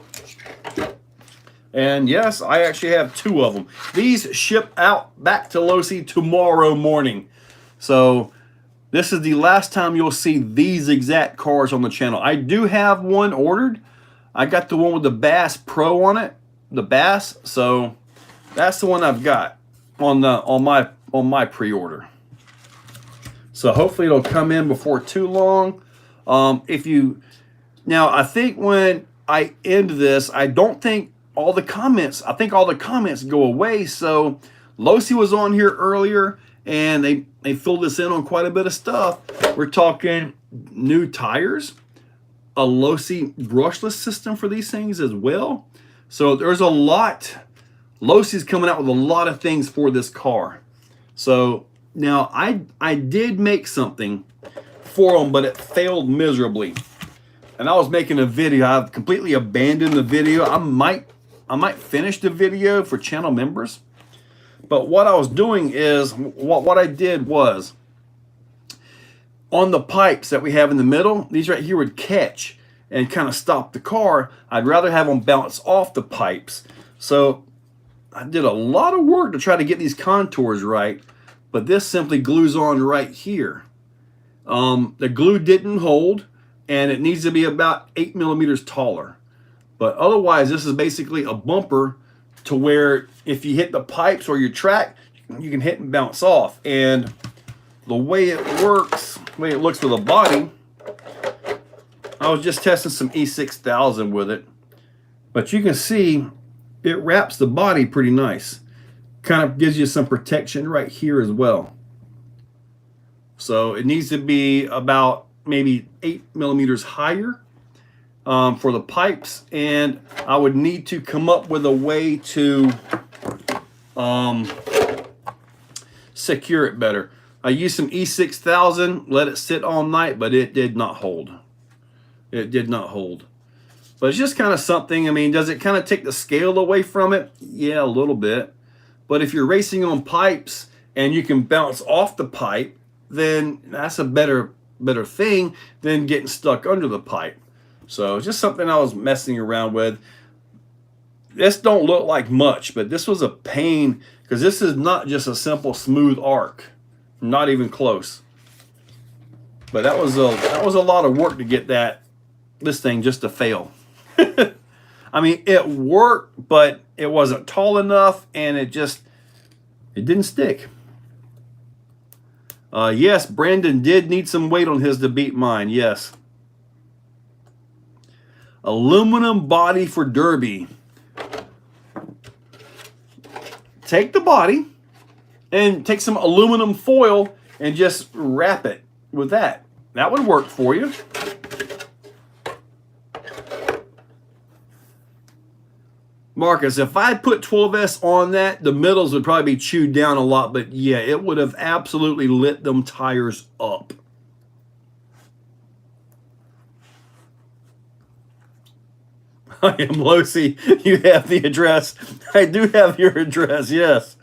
And yes, I actually have 2 of them. These ship out back to Losi tomorrow morning. So this is the last time you'll see these exact cars on the channel. I do have one ordered. I got the one with the Bass Pro on it, the Bass. So that's the one I've got on my pre-order. So hopefully it'll come in before too long. Now I think when I end this, I don't think all the comments. I think all the comments go away. So Losi was on here earlier, and they filled us in on quite a bit of stuff. We're talking new tires, a Losi brushless system for these things as well. So there's a lot. Losi's coming out with a lot of things for this car. So now I did make something for them, but it failed miserably. And I was making a video. I've completely abandoned the video. I might finish the video for channel members. But what I was doing is, what I did was, on the pipes that we have in the middle, these right here would catch and kind of stop the car. I'd rather have them bounce off the pipes. So I did a lot of work to try to get these contours right, but this simply glues on right here. The glue didn't hold, and it needs to be about 8 millimeters taller. But otherwise, this is basically a bumper to where if you hit the pipes or your track, you can hit and bounce off. And the way it works, the way it looks with a body, I was just testing some E6000 with it. But you can see it wraps the body pretty nice. kind of gives you some protection right here as well. So it needs to be about maybe 8 millimeters higher for the pipes, and I would need to come up with a way to secure it better. I used some E6000, let it sit all night, but it did not hold. It did not hold. But it's just kind of something. I mean, does it kind of take the scale away from it? Yeah, a little bit. But if you're racing on pipes and you can bounce off the pipe, then that's a better thing than getting stuck under the pipe. So just something I was messing around with. This don't look like much, but this was a pain because this is not just a simple smooth arc. Not even close. But that was a lot of work to get this thing just to fail. I mean, it worked, but it wasn't tall enough, and it didn't stick. Yes, Brandon did need some weight on his to beat mine. Yes. Aluminum body for Derby. Take the body and take some aluminum foil and just wrap it with that. That would work for you. Marcus, if I put 12S on that, the middles would probably be chewed down a lot, but yeah, it would have absolutely lit them tires up. I am Losi. You have the address. I do have your address, yes.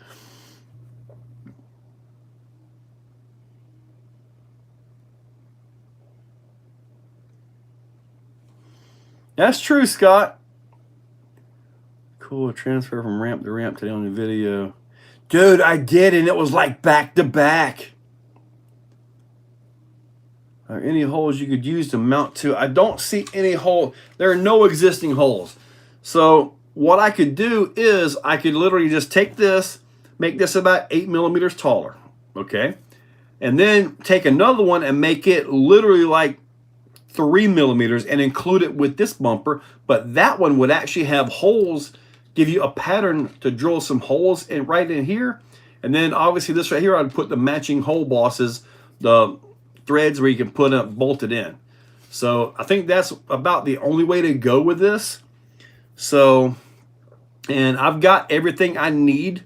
That's true, Scott. Cool, transfer from ramp to ramp today on the video. Dude, I did, and it was like back to back. Are there any holes you could use to mount to? I don't see any hole. There are no existing holes. So what I could do is I could literally just take this, make this about 8 millimeters taller, okay? And then take another one and make it literally like 3 millimeters and include it with this bumper. But that one would actually have holes, give you a pattern to drill some holes in right in here. And then obviously this right here, I'd put the matching hole bosses, the threads where you can put it bolted in. So I think that's about the only way to go with this. So, and I've got everything I need.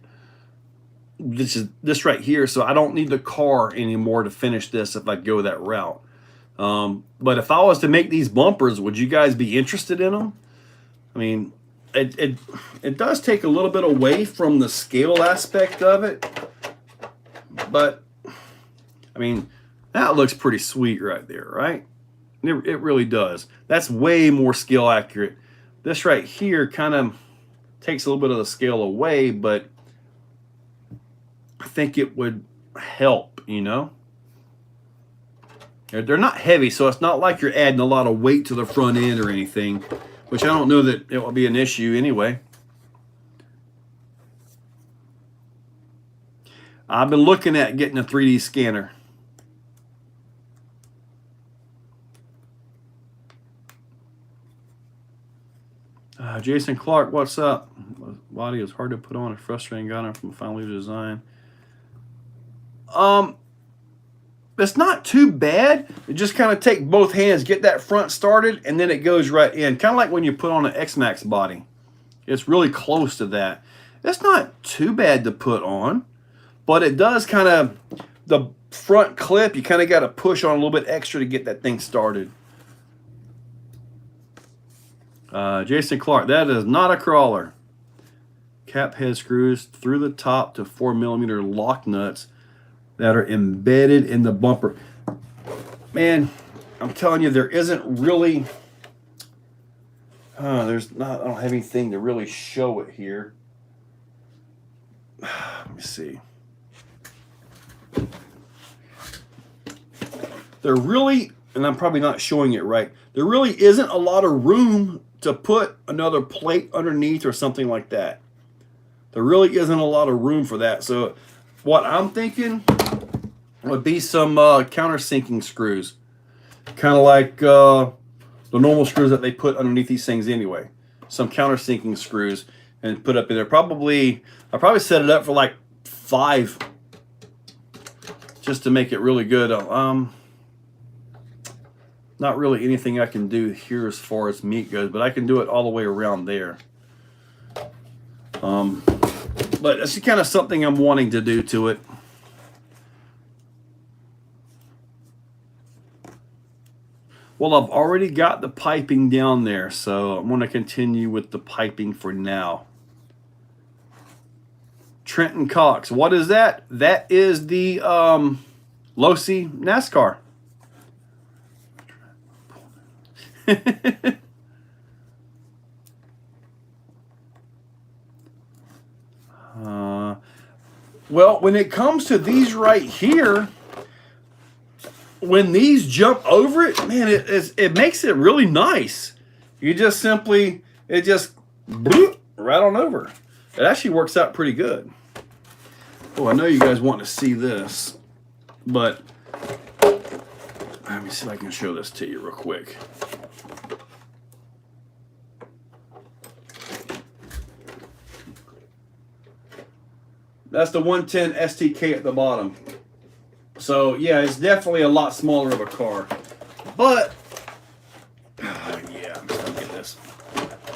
This is this right here. So I don't need the car anymore to finish this if I go that route. But if I was to make these bumpers, would you guys be interested in them? I mean, it does take a little bit away from the scale aspect of it. But, I mean, that looks pretty sweet right there, right? It really does. That's way more scale accurate. This right here kind of takes a little bit of the scale away, but I think it would help, you know? They're not heavy, so it's not like you're adding a lot of weight to the front end or anything, which I don't know that it will be an issue anyway. I've been looking at getting a 3D scanner. Jason Clark, what's up? Body is hard to put on. It's frustrating. Got it from finally design. It's not too bad. You just kind of take both hands, get that front started, and then it goes right in. Kind of like when you put on an X-Max body. It's really close to that. It's not too bad to put on, but it does kind of, the front clip, you kind of got to push on a little bit extra to get that thing started. Jason Clark, that is not a crawler. Cap head screws through the top to 4 millimeter lock nuts that are embedded in the bumper. Man, I'm telling you, there isn't really, there's not, I don't have anything to really show it here. Let me see. There really, and I'm probably not showing it right, there really isn't a lot of room to put another plate underneath or something like that. There really isn't a lot of room for that. So what I'm thinking would be some countersinking screws. Kind of like the normal screws that they put underneath these things anyway. Some countersinking screws. and put up in there. I'll probably set it up for like 5 just to make it really good. Not really anything I can do here as far as meat goes, but I can do it all the way around there. But it's kind of something I'm wanting to do to it. Well, I've already got the piping down there, so I'm going to continue with the piping for now. Trenton Cox, what is that? That is the Losi NASCAR. Well, when it comes to these right here, when these jump over it, man, it makes it really nice. You just simply, it just bloop, right on over. It actually works out pretty good. Oh, I know you guys want to see this, but let me see if I can show this to you real quick. That's the 110 STK at the bottom. So yeah, it's definitely a lot smaller of a car. But yeah, I'm just gonna get this.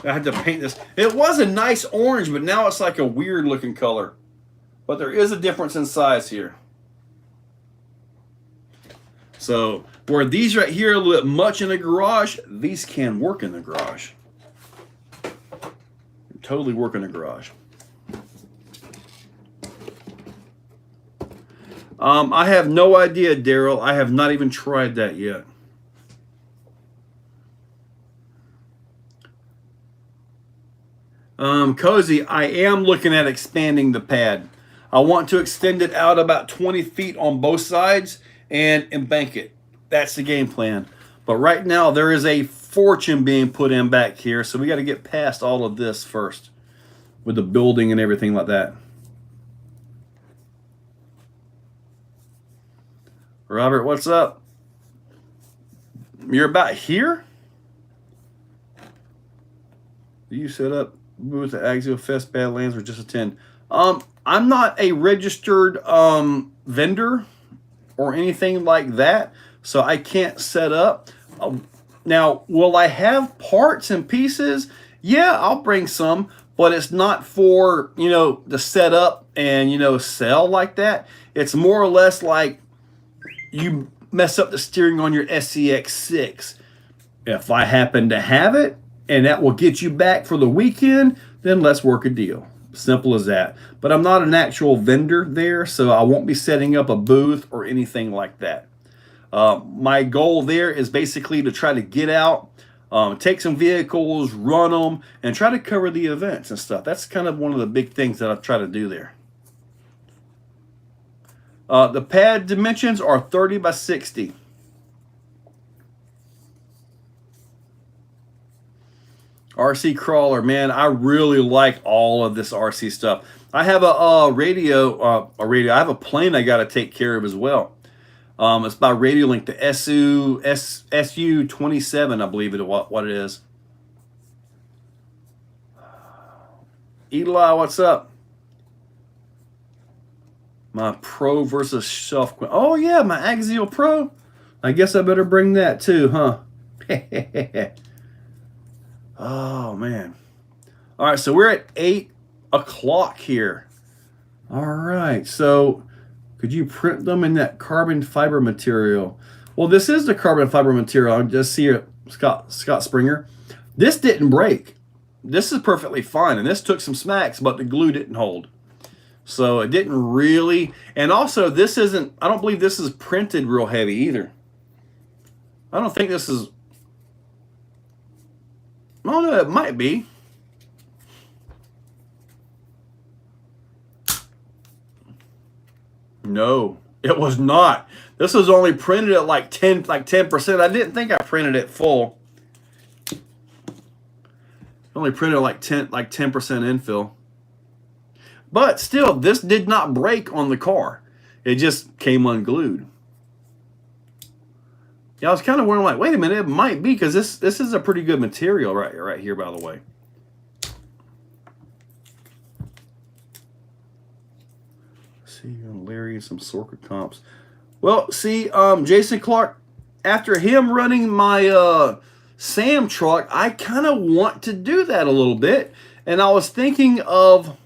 I had to paint this. It was a nice orange, but now it's like a weird looking color. But there is a difference in size here. So where these right here look much in the garage, these can work in the garage. Totally work in the garage. I have no idea, Daryl. I have not even tried that yet. Cozy, I am looking at expanding the pad. I want to extend it out about 20 feet on both sides and embank it. That's the game plan. But right now, there is a fortune being put in back here, so we got to get past all of this first with the building and everything like that. Robert, what's up? You're about here? Do you set up booth at Axio Fest, Badlands, or just attend? I'm not a registered vendor or anything like that, so I can't set up. Now, will I have parts and pieces? Yeah, I'll bring some, but it's not for, you know, to set up and, you know, sell like that. It's more or less like you mess up the steering on your SCX6. If I happen to have it and that will get you back for the weekend, then let's work a deal. Simple as that. But I'm not an actual vendor there, so I won't be setting up a booth or anything like that. My goal there is basically to try to get out, take some vehicles, run them, and try to cover the events and stuff. That's kind of one of the big things that I've tried to do there. The pad dimensions are 30 by 60. RC crawler, man, I really like all of this RC stuff. I have a radio. I have a plane I got to take care of as well. It's by Radiolink, the SU-27, I believe what it is. Eli, what's up? My Pro versus Shelf. Oh, yeah, my Axial Pro. I guess I better bring that too, huh? Oh, man. All right, so we're at 8 o'clock here. All right, so could you print them in that carbon fiber material? Well, this is the carbon fiber material. I just see it, Scott Springer. This didn't break. This is perfectly fine, and this took some smacks, but the glue didn't hold. So it didn't really, and also this isn't, I don't believe this is printed real heavy either. I don't think this is, oh no, it might be. No, it was not. This was only printed at like 10%. I didn't think I printed it full. Only printed like 10% infill. But still, this did not break on the car. It just came unglued. Yeah, I was kind of wondering, like, wait a minute, it might be, because this is a pretty good material right here, by the way. see, Larry and some Sorka comps. Well, see, Jason Clark, after him running my Sam truck, I kind of want to do that a little bit. And I was thinking of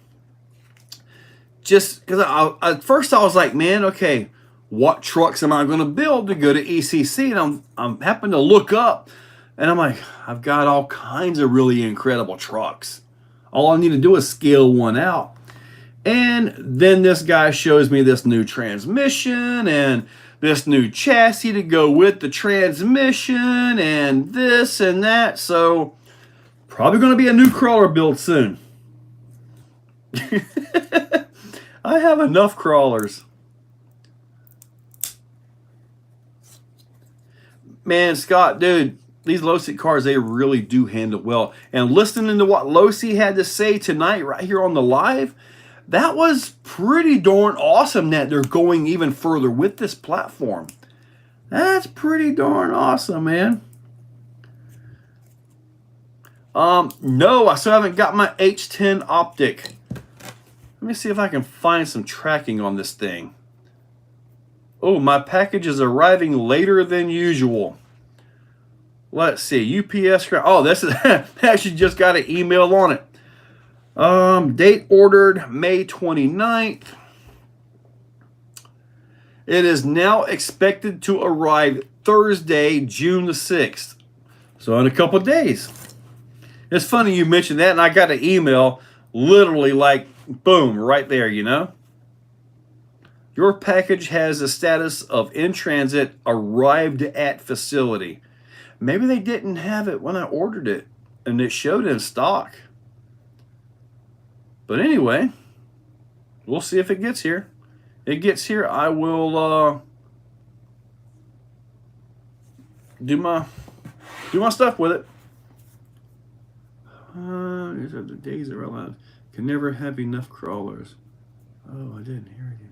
just because at first I was like, man, okay, what trucks am I going to build to go to ECC? And I'm happening to look up, and I'm like, I've got all kinds of really incredible trucks. All I need to do is scale one out. And then this guy shows me this new transmission and this new chassis to go with the transmission and this and that. So probably going to be a new crawler build soon. I have enough crawlers. Man, Scott, dude, these Losi cars, they really do handle well. And listening to what Losi had to say tonight right here on the live, that was pretty darn awesome that they're going even further with this platform. That's pretty darn awesome, man. No, I still haven't got my H10 optic. Let me see if I can find some tracking on this thing. Oh, my package is arriving later than usual. Let's see, UPS. Oh, this is actually just got an email on it. Date ordered May 29th. It is now expected to arrive Thursday, June the 6th. So in a couple of days. It's funny you mentioned that, and I got an email literally like, boom, right there, you know. Your package has the status of in transit, arrived at facility. Maybe they didn't have it when I ordered it, and it showed in stock. But anyway, we'll see if it gets here. It gets here, I will do my stuff with it. These are the days that are allowed. Can never have enough crawlers. Oh, I didn't hear it.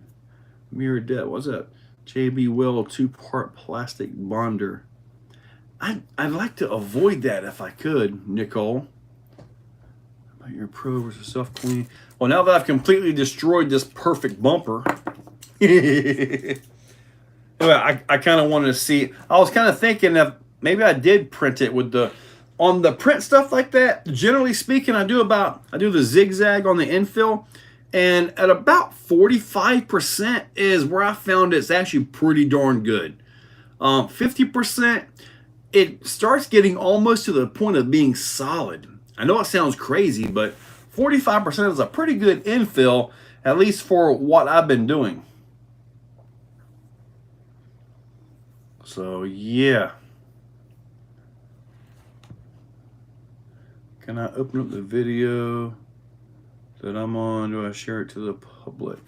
Mirror debt. What's that? JB Well 2-part plastic bonder. I'd like to avoid that if I could, Nicole. About your pro versus self clean. Well, now that I've completely destroyed this perfect bumper, anyway, I kind of wanted to see. I was kind of thinking that maybe I did print it with the on the print stuff like that. Generally speaking, I do the zigzag on the infill. And at about 45% is where I found it's actually pretty darn good. 50%, it starts getting almost to the point of being solid. I know it sounds crazy, but 45% is a pretty good infill, at least for what I've been doing. So, yeah. Can I open up the video that I'm on? Do I share it to the public?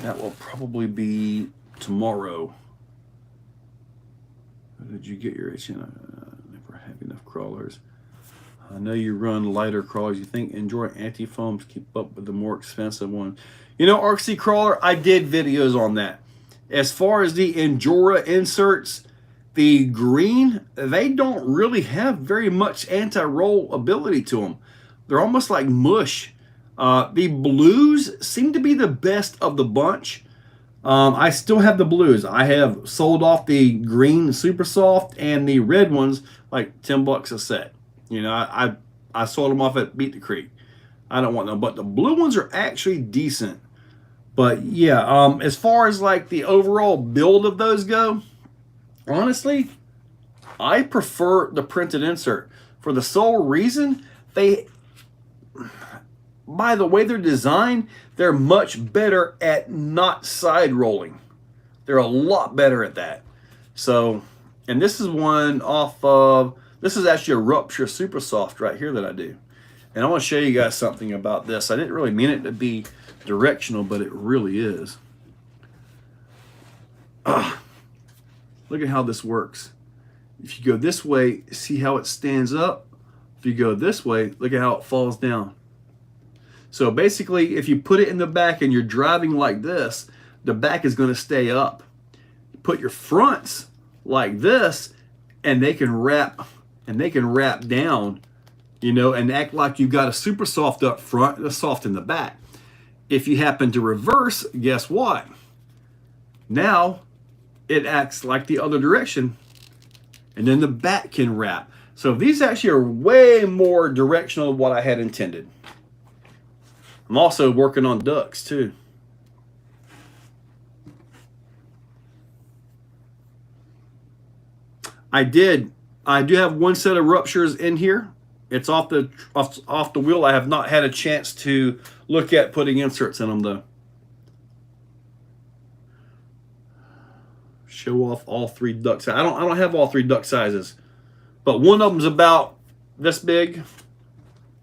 That will probably be tomorrow. Did you get your HN? Never have enough crawlers. I know you run lighter crawlers. You think enjoy anti-foams, keep up with the more expensive one. You know, RC Crawler, I did videos on that. As far as the Endura inserts, the green, they don't really have very much anti-roll ability to them. They're almost like mush. The blues seem to be the best of the bunch. I still have the blues. I have sold off the green super soft and the red ones like $10 a set. You know, I sold them off at Beat the Creek. I don't want them, but the blue ones are actually decent. But yeah, as far as like the overall build of those go, honestly, I prefer the printed insert for the sole reason by the way they're designed, they're much better at not side rolling. They're a lot better at that. So, and this is one off of, this is actually a Rupture Super Soft right here that I do. And I want to show you guys something about this. I didn't really mean it to be directional, but it really is. Look at how this works. If you go this way, see how it stands up? If you go this way, look at how it falls down. So basically, if you put it in the back and you're driving like this, the back is going to stay up. You put your fronts like this, and they can wrap down, you know, and act like you've got a super soft up front and a soft in the back. if you happen to reverse, guess what? Now it acts like the other direction, and then the back can wrap. So these actually are way more directional than what I had intended. I'm also working on ducks too. I do have one set of ruptures in here. It's off the wheel. I have not had a chance to look at putting inserts in them though. Show off all 3 duck sizes. I don't have all 3 duck sizes, but one of them's about this big.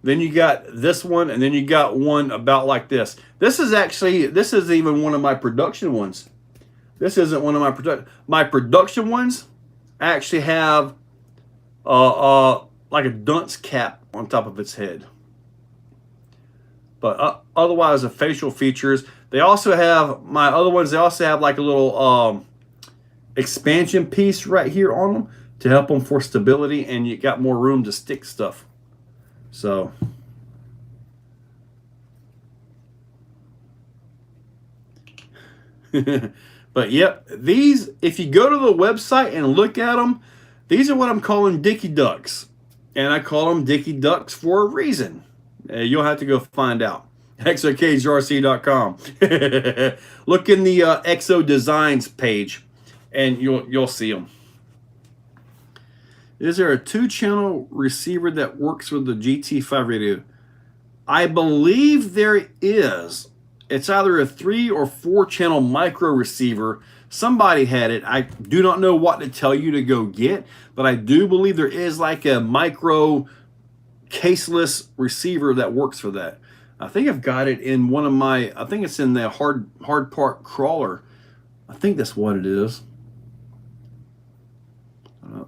Then you got this one, and then you got one about like this. This is even one of my production ones. This isn't one of my production ones. Actually have like a dunce cap on top of its head. But otherwise, the facial features. They also have my other ones. They also have like a little expansion piece right here on them to help them for stability, and you got more room to stick stuff. So but yep, these, if you go to the website and look at them, these are what I'm calling Dicky Ducks, and I call them Dicky Ducks for a reason. You'll have to go find out. Exocagedrc.com. Look in the Exo Designs page, and you'll see them. Is there a 2-channel receiver that works with the GT5 radio? I believe there is. It's either a 3 or 4-channel micro receiver. Somebody had it. I do not know what to tell you to go get, but I do believe there is like a micro caseless receiver that works for that. I think I've got it in one of my, I think it's in the hard part crawler. I think that's what it is.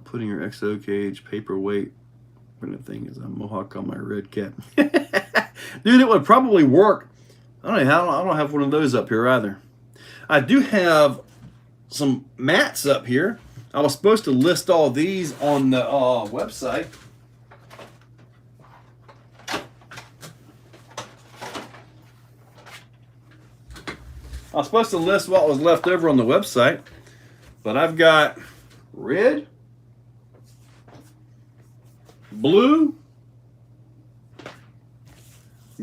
Putting your Exocaged paperweight. When the thing is a mohawk on my red cap. Dude, it would probably work. I don't have one of those up here either. I do have some mats up here. I was supposed to list all these on the website. I was supposed to list what was left over on the website, but I've got red, blue,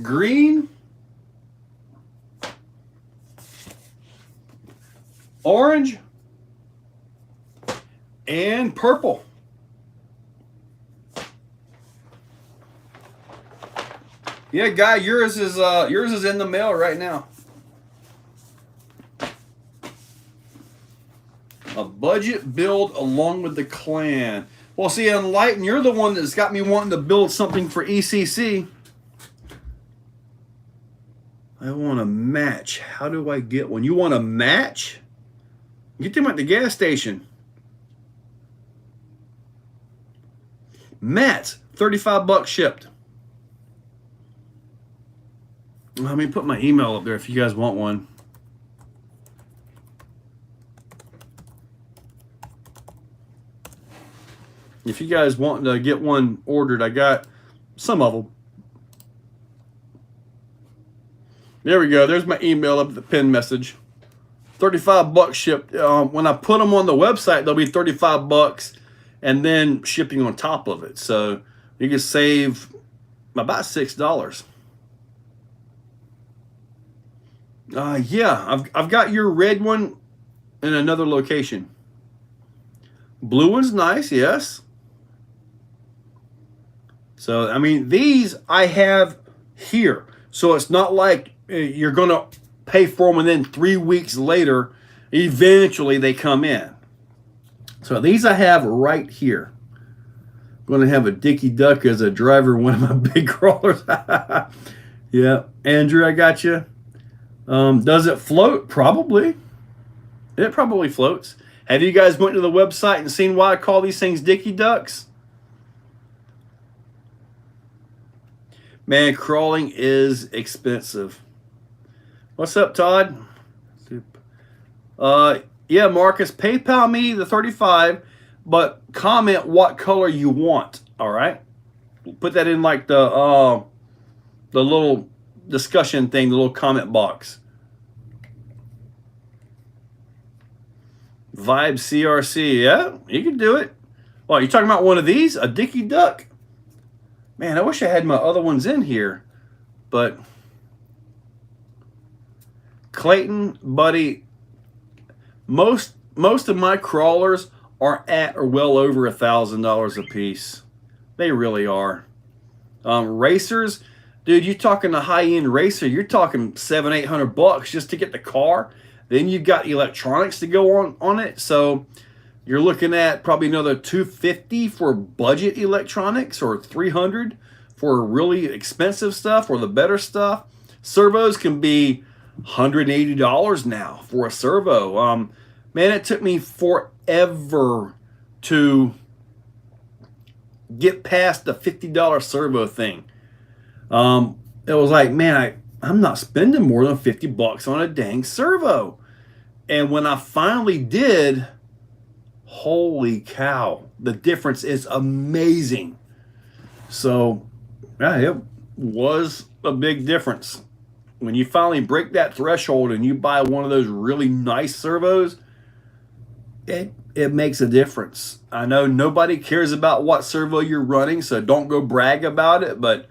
green, orange, and purple. Yeah, Guy, yours is in the mail right now. A budget build along with the clan. Well, see, Enlighten, you're the one that's got me wanting to build something for ECC. I want a match. How do I get one? You want a match? Get them at the gas station. Mats, $35 shipped. Let me put my email up there if you guys want one. If you guys want to get one ordered, I got some of them. There we go. There's my email up at the pin message. $35 shipped. When I put them on the website, they'll be $35 and then shipping on top of it. So you can save about $6. Yeah, I've got your red one in another location. Blue one's nice, yes. So, I mean, these I have here. So it's not like you're going to pay for them and then 3 weeks later, eventually they come in. So these I have right here. I'm going to have a Dicky Duck as a driver in one of my big crawlers. Yeah, Andrew, I got you. Does it float? Probably. It probably floats. Have you guys went to the website and seen why I call these things Dicky Ducks? Man, crawling is expensive. What's up, Todd? Yeah, Marcus, PayPal me the 35, but comment what color you want. All right, put that in like the little discussion thing, the little comment box. Vibe CRC, yeah, you can do it. Well, you talking about one of these? A Dicky Duck? Man, I wish I had my other ones in here. But Clayton, buddy, most of my crawlers are at or well over $1,000 a piece. They really are. Racers, dude, you talking a high-end racer, you're talking $700-800 just to get the car. Then you've got electronics to go on it. So you're looking at probably another $250 for budget electronics, or $300 for really expensive stuff or the better stuff. Servos can be $180 now for a servo. Man, it took me forever to get past the $50 servo thing. It was like, man, I'm not spending more than $50 on a dang servo. And when I finally did, holy cow, the difference is amazing. So, yeah, it was a big difference. When you finally break that threshold and you buy one of those really nice servos, it makes a difference. I know nobody cares about what servo you're running, so don't go brag about it, but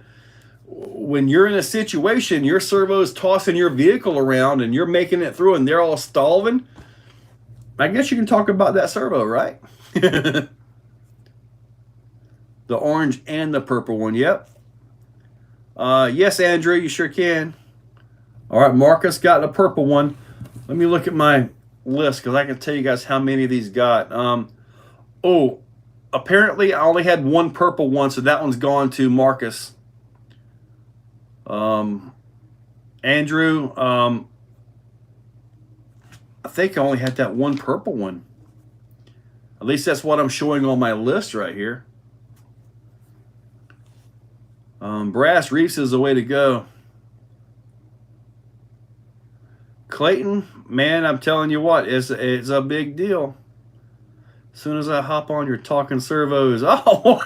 when you're in a situation, your servo's tossing your vehicle around and you're making it through and they're all stalling, I guess you can talk about that servo, right? The orange and the purple one, yep. Yes, Andrew, you sure can. All right, Marcus got the purple one. Let me look at my list because I can tell you guys how many of these got. Oh, apparently I only had one purple one, so that one's gone to Marcus. Andrew, I think I only had that one purple one. At least that's what I'm showing on my list right here. Brass Reefs is the way to go. Clayton, man, I'm telling you what, it's a big deal. As soon as I hop on your talking servos, oh,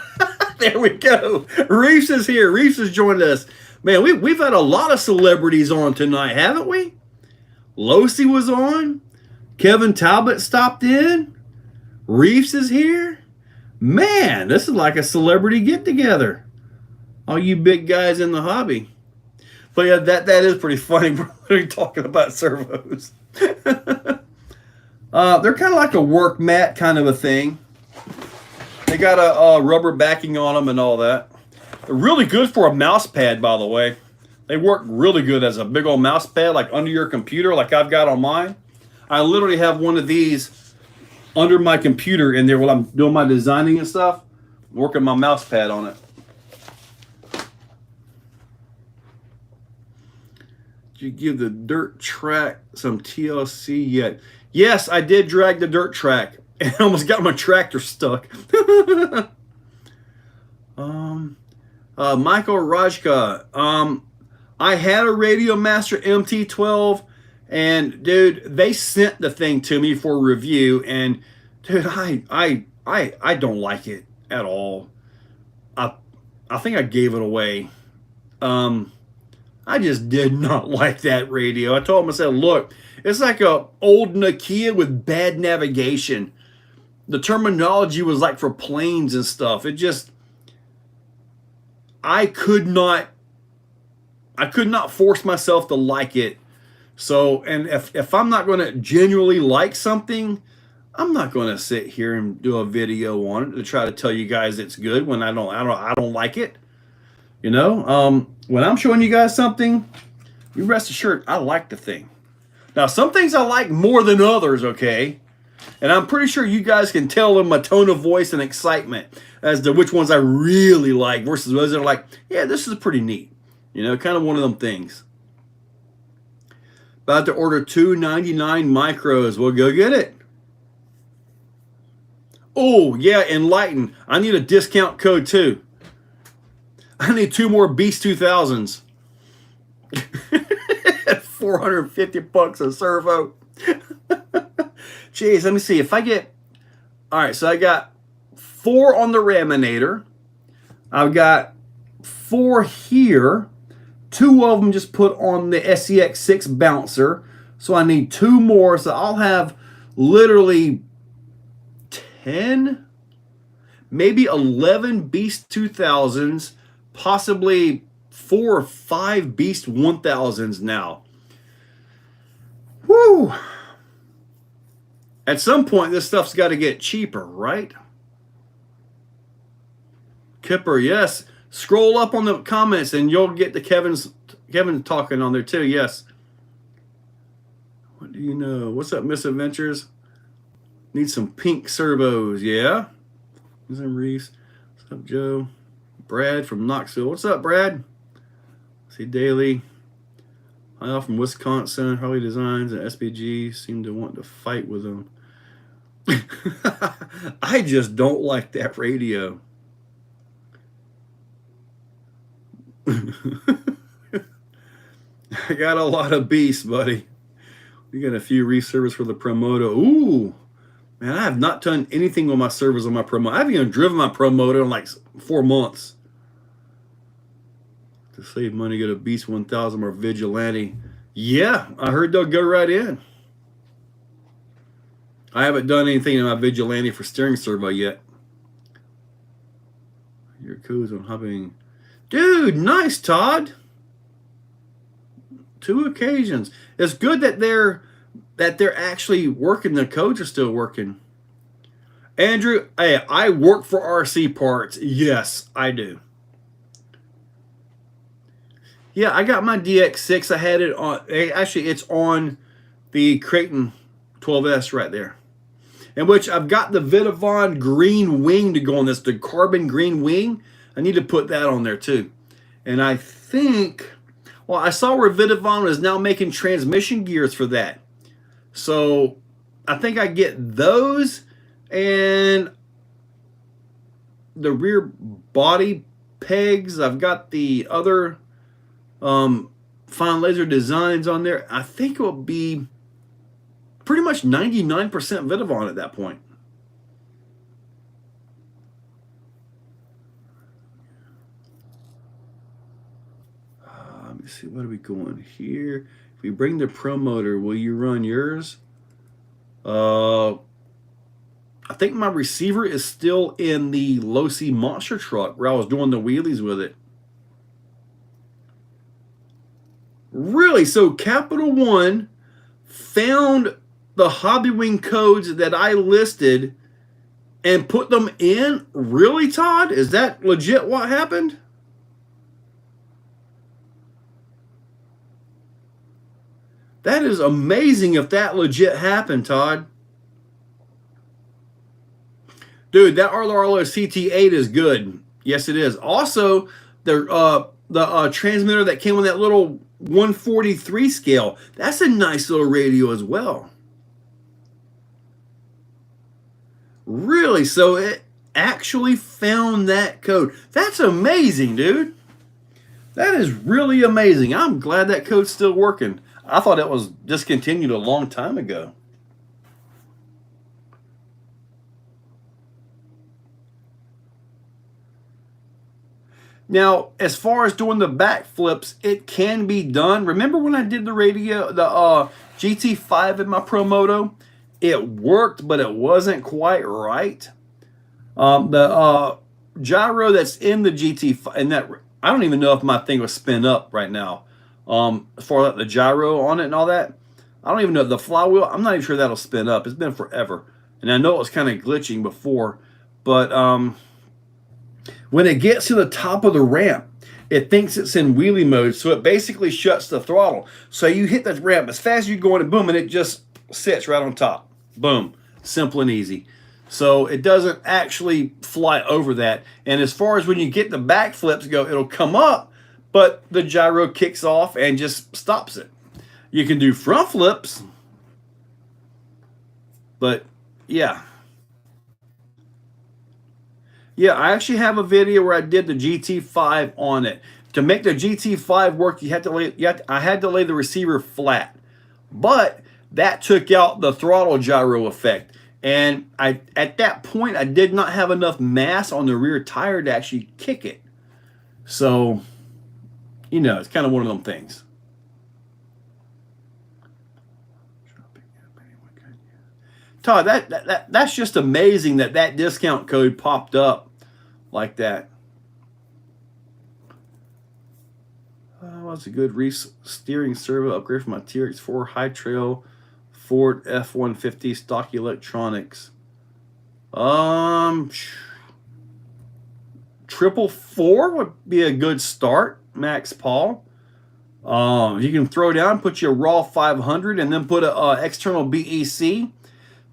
there we go. Reefs is here. Reefs has joined us. Man, we've had a lot of celebrities on tonight, haven't we? Losi was on. Kevin Talbot stopped in. Reefs is here. Man, this is like a celebrity get-together. All you big guys in the hobby. But yeah, that is pretty funny. We're talking about servos. They're kind of like a work mat kind of a thing. They got a rubber backing on them and all that. They're really good for a mouse pad, by the way. They work really good as a big old mouse pad, like under your computer, like I've got on mine. I literally have one of these under my computer in there while I'm doing my designing and stuff, working my mouse pad on it. Did you give the dirt track some TLC yet? Yes, I did drag the dirt track and almost got my tractor stuck. Michael Rajka, I had a Radio Master MT12, and dude, they sent the thing to me for review, and dude, I don't like it at all. I think I gave it away. I just did not like that radio. I told him, I said, look, it's like a old Nokia with bad navigation. The terminology was like for planes and stuff. It just, I could not force myself to like it. So, and if I'm not going to genuinely like something, I'm not going to sit here and do a video on it to try to tell you guys it's good when I don't like it. You know, when I'm showing you guys something, you rest assured I like the thing. Now, some things I like more than others, okay? And I'm pretty sure you guys can tell in my tone of voice and excitement as to which ones I really like versus those that are like, yeah, this is pretty neat. You know, kind of one of them things. About to order 299 micros. We'll go get it. Oh, yeah, Enlighten. I need a discount code too. I need 2 more Beast 2000s. $450 a servo. Jeez, let me see. If I get... All right, so I got 4 on the Raminator. I've got 4 here. 2 of them just put on the SCX6 bouncer. So I need 2 more. So I'll have literally 10, maybe 11 Beast 2000s, possibly 4 or 5 Beast 1000s now. Woo! At some point, this stuff's got to get cheaper, right? Kipper, yes. Scroll up on the comments and you'll get the Kevin talking on there too, yes. What do you know? What's up, Misadventures? Need some pink servos, yeah. What's up, Reese? What's up, Joe? Brad from Knoxville. What's up, Brad? See Daly. Hi, from Wisconsin. Harley Designs and SPG seem to want to fight with them. I just don't like that radio. I got a lot of beasts, buddy. We got a few reservices for the Promoto. Ooh, man, I have not done anything on my servers on my Promoto. I haven't even driven my Promoto in like 4 months. To save money, get a Beast 1000 or Vigilante. Yeah, I heard they'll go right in. I haven't done anything in my Vigilante for steering servo yet. Your codes on hopping. Dude, nice, Todd. 2 occasions. It's good that they're actually working. The codes are still working. Andrew, hey, I work for RC Parts. Yes, I do. Yeah, I got my DX6. I had it on. Actually, it's on the Creighton 12S right there. In which I've got the Vitavon green wing to go on this, the carbon green wing. I need to put that on there too. And I think, well, I saw where Vitavon is now making transmission gears for that. So I think I get those and the rear body pegs. I've got the other fine laser designs on there. I think it will be pretty much 99% Vitavon at that point. Let me see, what are we going here? If we bring the Promoter, will you run yours? I think my receiver is still in the Losi monster truck where I was doing the wheelies with it. Really? So Capital One found the Hobbywing codes that I listed and put them in? Really, Todd? Is that legit what happened? That is amazing if that legit happened, Todd. Dude, that Arlo CT8 is good. Yes, it is. Also, the transmitter that came on that little 143 scale, that's a nice little radio as well. Really? So it actually found that code. That's amazing, dude. That is really amazing. I'm glad that code's still working. I thought it was discontinued a long time ago. Now, as far as doing the backflips, it can be done. Remember when I did the radio, the GT5 in my Promoto? It worked, but it wasn't quite right. The gyro that's in the GT5, and that I don't even know if my thing was spin up right now. As far as the gyro on it and all that, I don't even know the flywheel. I'm not even sure that'll spin up. It's been forever, and I know it was kind of glitching before, but when it gets to the top of the ramp, it thinks it's in wheelie mode, so it basically shuts the throttle. So you hit the ramp as fast as you go in, and boom, and it just sits right on top. Boom, simple and easy. So it doesn't actually fly over that. And as far as when you get the backflips go, it'll come up, but the gyro kicks off and just stops it. You can do front flips, but yeah. Yeah, I actually have a video where I did the GT5 on it. To make the GT5 work, I had to lay the receiver flat. But that took out the throttle gyro effect. And at that point, I did not have enough mass on the rear tire to actually kick it. So, You know, it's kind of one of them things. Todd, that's just amazing that discount code popped up like that. What's a good steering servo upgrade for my TRX4 High Trail Ford F-150 stock electronics? 444 would be a good start, Max Paul. You can throw down, put your raw 500, and then put a external BEC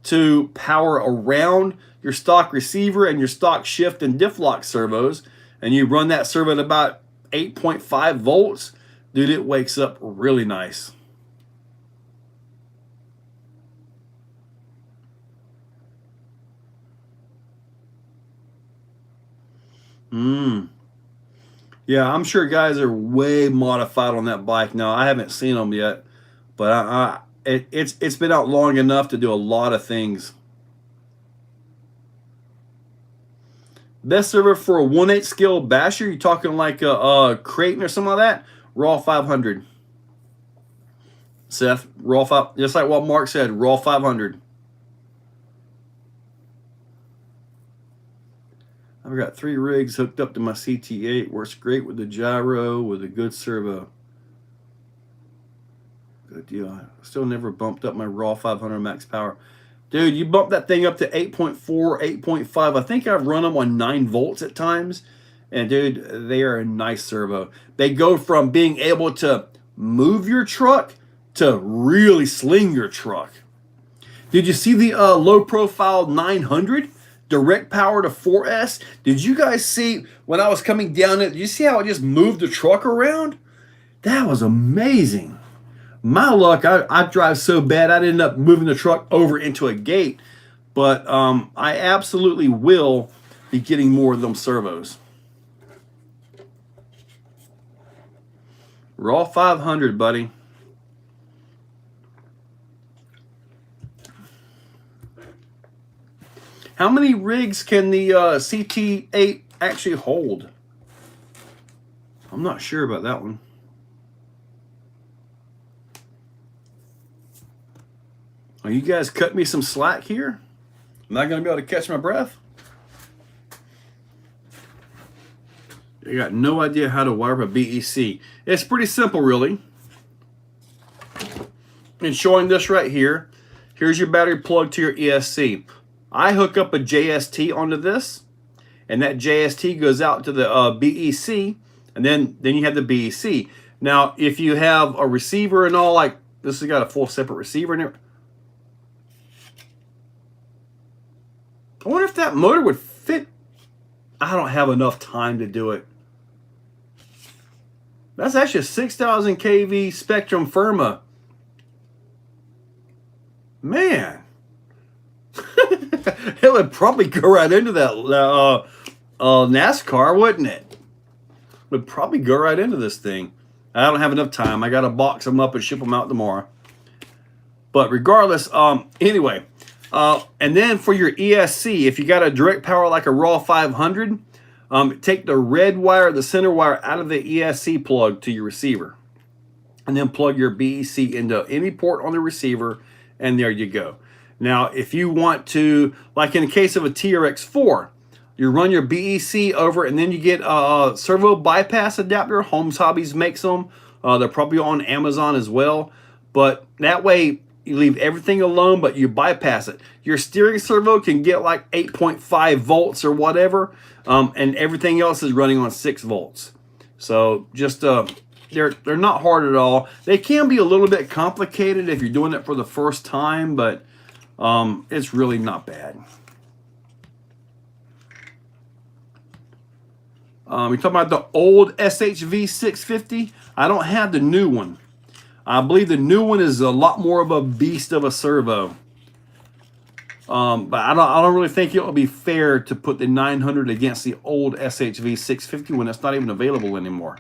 to power around your stock receiver and your stock shift and diff lock servos, and you run that servo at about 8.5 volts. Dude, it wakes up really nice. Yeah, I'm sure guys are way modified on that bike now. I haven't seen them yet, but it's been out long enough to do a lot of things. Best servo for a 1/8 scale basher? You talking like a Creighton or something like that? Raw 500. Seth, raw 5, just like what Mark said, raw 500. I've got 3 rigs hooked up to my CT8. Works great with the gyro with a good servo. Good deal. Still never bumped up my raw 500 max power. Dude, you bump that thing up to 8.4, 8.5. I think I've run them on 9 volts at times. And dude, they are a nice servo. They go from being able to move your truck to really sling your truck. Did you see the low profile 900? Direct power to 4S. Did you guys see when I was coming down it? Did you see how it just moved the truck around? That was amazing. My luck, I drive so bad I'd end up moving the truck over into a gate. But I absolutely will be getting more of them servos. Raw 500, buddy. How many rigs can the CT8 actually hold? I'm not sure about that one. Are you guys cut me some slack here? I'm not going to be able to catch my breath. I got no idea how to wire up a BEC. It's pretty simple, really. And showing this right here, here's your battery plug to your ESC. I hook up a JST onto this, and that JST goes out to the BEC, and then you have the BEC. Now, if you have a receiver and all, like this has got a full separate receiver in it. I wonder if that motor would fit. I don't have enough time to do it. That's actually a 6,000 kV Spectrum Firma. Man. It would probably go right into that NASCAR, wouldn't it? Would probably go right into this thing. I don't have enough time. I got to box them up and ship them out tomorrow. But regardless, anyway. And then for your ESC, if you got a direct power like a raw 500, take the red wire, the center wire out of the ESC plug to your receiver. And then plug your BEC into any port on the receiver, and there you go. Now, if you want to, like in the case of a TRX4, you run your BEC over, and then you get a servo bypass adapter. Holmes Hobbies makes them. They're probably on Amazon as well. But that way, you leave everything alone, but you bypass it. Your steering servo can get like 8.5 volts or whatever, and everything else is running on 6 volts. So just they're not hard at all. They can be a little bit complicated if you're doing it for the first time, but it's really not bad. You're talking about the old SHV 650. I don't have the new one. I believe the new one is a lot more of a beast of a servo. But I don't really think it will be fair to put the 900 against the old SHV 650 when it's not even available anymore.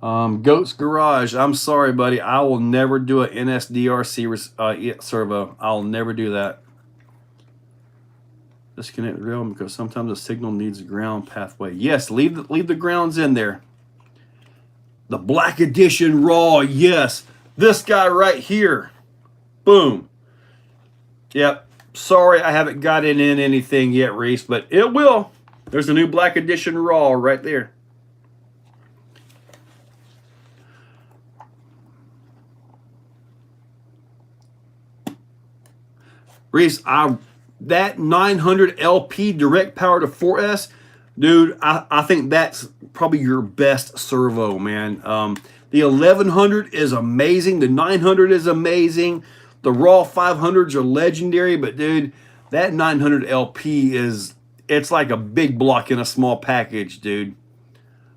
Goat's Garage. I'm sorry, buddy. I will never do an NSDRC servo. I'll never do that. Disconnect the rail because sometimes the signal needs a ground pathway. Yes, leave the grounds in there. The Black Edition Raw, yes. This guy right here. Boom. Yep. Sorry I haven't got it in anything yet, Reese, but it will. There's a new Black Edition Raw right there. Reese, that 900 LP direct power to 4S, dude, I think that's probably your best servo, man. The 1100 is amazing. The 900 is amazing. The Raw 500s are legendary, but dude, that 900 LP it's like a big block in a small package, dude.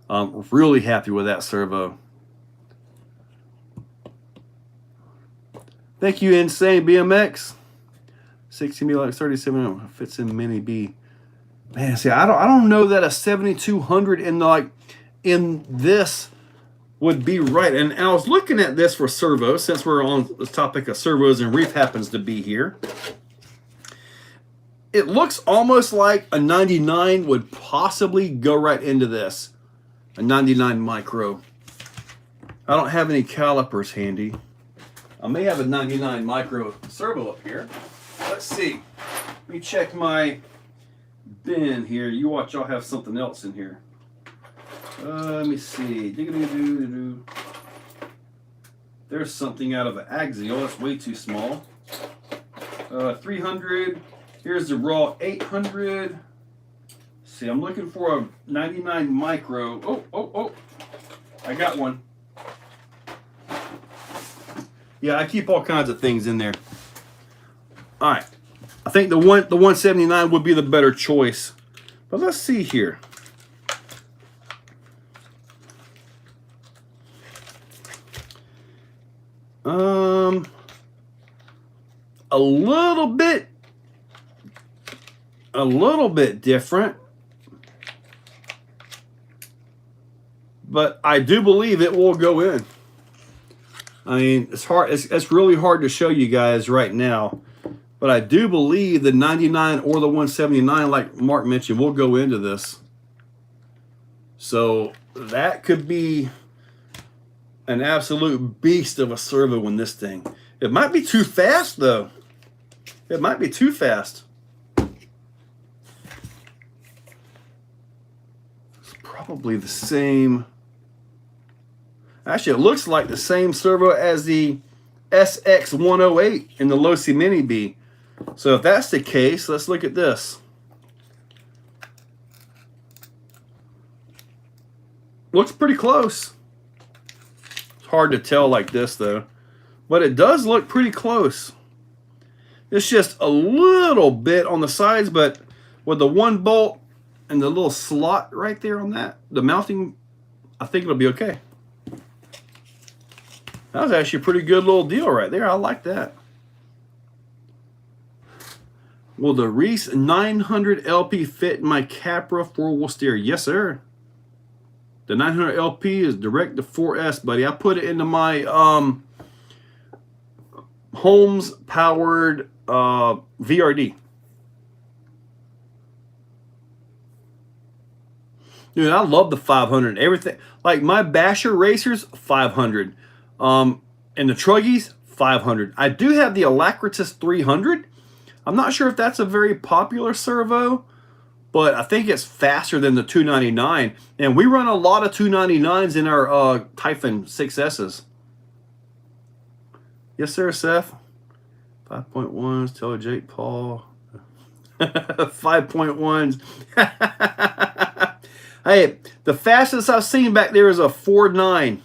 Really happy with that servo. Thank you, Insane BMX. 60 me like 37 fits in Mini B. Man, see, I don't know that a 7200 in this would be right. And I was looking at this for servos, since we're on the topic of servos and Reef happens to be here. It looks almost like a 99 would possibly go right into this. A 99 micro. I don't have any calipers handy. I may have a 99 micro servo up here. Let's see. Let me check my bin here. You watch, I'll have something else in here. Let me see. There's something out of an axial. That's way too small. 300. Here's the Raw 800. See, I'm looking for a 99 micro. Oh. I got one. Yeah, I keep all kinds of things in there. All right, I think the 179 would be the better choice, but let's see here. A little bit different, but I do believe it will go in. I mean, it's hard. It's really hard to show you guys right now. But I do believe the 99 or the 179, like Mark mentioned, will go into this. So that could be an absolute beast of a servo in this thing. It might be too fast, though. It might be too fast. It's probably the same. Actually, it looks like the same servo as the SX108 in the Losi Mini B. So if that's the case, let's look at this. Looks pretty close. It's hard to tell like this though, but it does look pretty close. It's just a little bit on the sides, but with the one bolt and the little slot right there on that, the mounting, I think it'll be okay. That was actually a pretty good little deal right there. I like that. Will the Reese 900 LP fit in my Capra 4-wheel steer? Yes, sir. The 900 LP is direct to 4S, buddy. I put it into my Holmes powered VRD. Dude, I love the 500. Everything. Like my Basher Racers, 500. And the Truggies, 500. I do have the Alacritus 300. I'm not sure if that's a very popular servo, but I think it's faster than the 299. And we run a lot of 299s in our Typhon 6S's. Yes, sir, Seth. 5.1s, tell Jake Paul. 5.1s. Hey, the fastest I've seen back there is a 4.9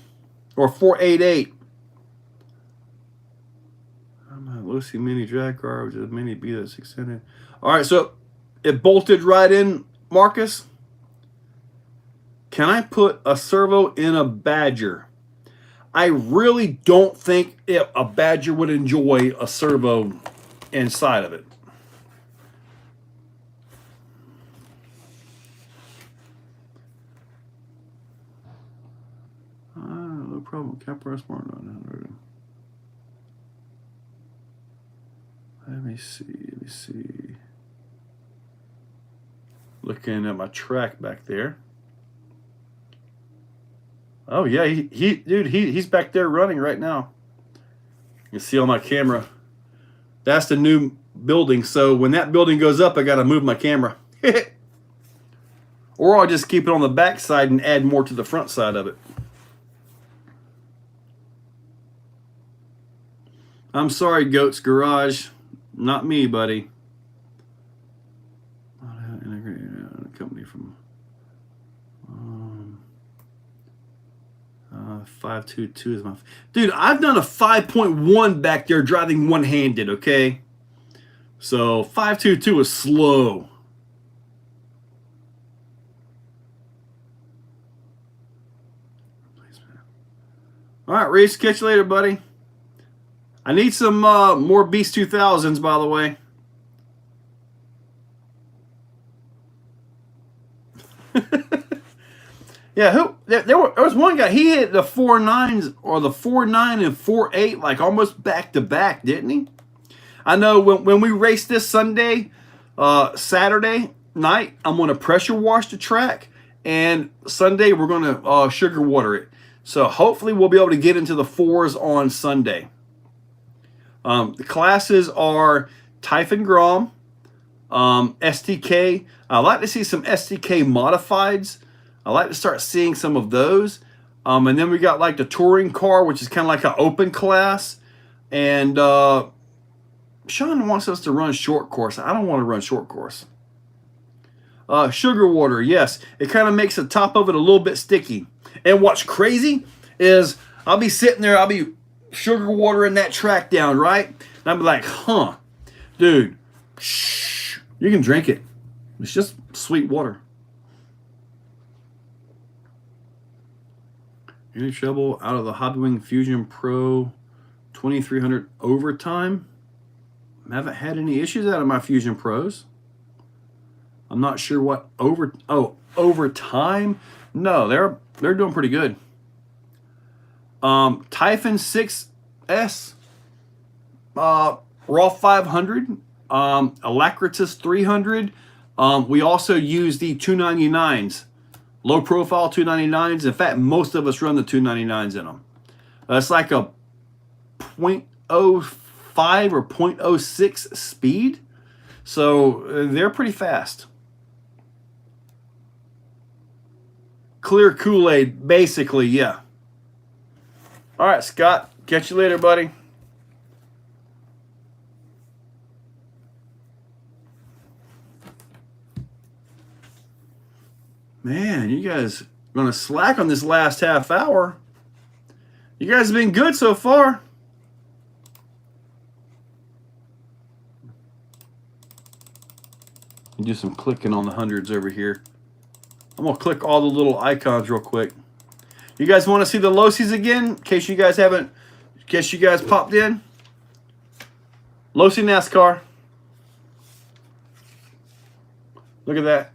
or 4.88. Lucy Mini drag car, which is a Mini B that's 600. All right, so it bolted right in, Marcus. Can I put a servo in a Badger? I really don't think a Badger would enjoy a servo inside of it. No problem. Capra Smart 900. Let me see. Looking at my track back there. Oh yeah, he's back there running right now. You can see on my camera. That's the new building. So when that building goes up, I got to move my camera. Or I'll just keep it on the back side and add more to the front side of it. I'm sorry, Goat's Garage. Not me, buddy. Company from 522 is my... Dude, I've done a 5.1 back there driving one-handed, okay? So 522 is slow. All right, Reese, catch you later, buddy. I need some more Beast 2000s, by the way. Yeah, there was one guy, he hit the 4.9s or the 4.9 and 4.8 like almost back to back, didn't he? I know when we race this Sunday, Saturday night, I'm going to pressure wash the track, and Sunday we're going to sugar water it. So hopefully we'll be able to get into the 4s on Sunday. The classes are Typhon Grom, STK. I'd like to see some STK modifieds. I like to start seeing some of those. And then we got like the touring car, which is kind of like an open class. And Sean wants us to run short course. I don't want to run short course. Sugar water, yes. It kind of makes the top of it a little bit sticky. And what's crazy is I'll be sitting there, I'll be sugar watering that track down, right? And I'll be like, huh, dude, shh, you can drink it. It's just sweet water. Any trouble out of the Hobbywing Fusion Pro 2300 overtime? I haven't had any issues out of my Fusion Pros. I'm not sure what overtime. No, they're doing pretty good. Typhon 6S, Raw 500, Alacritus 300. We also use the 299s. Low profile 299s. In fact, most of us run the 299s in them. It's like a 0.05 or 0.06 speed. So they're pretty fast. Clear Kool-Aid, basically, yeah. All right, Scott. Catch you later, buddy. Man, you guys are going to slack on this last half hour. You guys have been good so far. Do some clicking on the hundreds over here. I'm going to click all the little icons real quick. You guys want to see the Losies again? In case you guys popped in. Losi NASCAR. Look at that.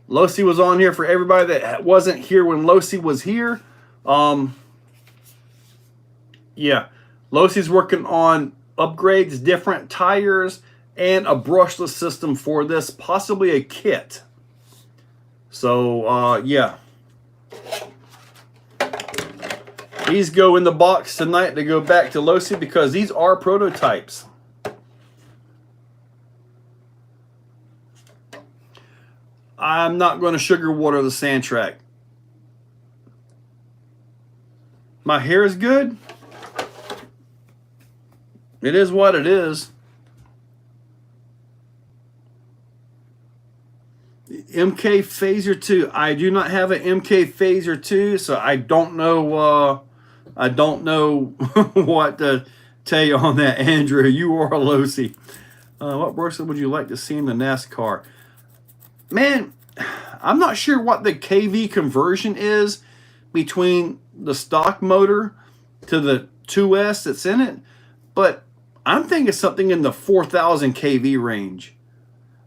Losi was on here for everybody that wasn't here when Losi was here. Yeah. Losi's working on upgrades, different tires, and a brushless system for this, possibly a kit. So, yeah. These go in the box tonight to go back to Losi because these are prototypes. I'm not going to sugar water the sand track. My hair is good. It is what it is. MK Phaser 2. I do not have an MK Phaser 2, so I don't know. I don't know what to tell you on that, Andrew. You are a Losi. What bracelet would you like to see in the NASCAR? Man, I'm not sure what the KV conversion is between the stock motor to the 2S that's in it, but I'm thinking something in the 4,000 KV range,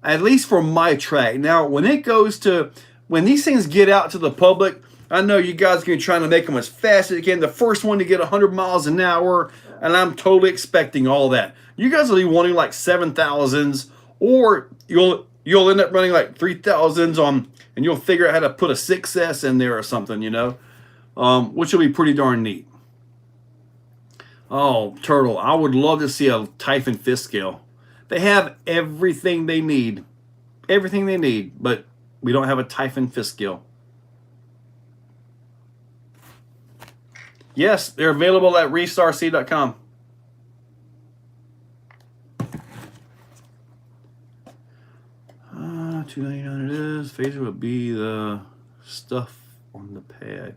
at least for my track. Now, when these things get out to the public, I know you guys are going to be trying to make them as fast as you can. The first one to get 100 miles an hour, and I'm totally expecting all that. You guys will be wanting like 7,000s, or you'll you'll end up running like 3000s on, and you'll figure out how to put a 6S in there or something, you know, which will be pretty darn neat. Oh, Turtle, I would love to see a Typhon fifth scale. They have everything they need. Everything they need, but we don't have a Typhon fifth scale. Yes, they're available at restarc.com. $2.99 it is. Phaser would be the stuff on the pad.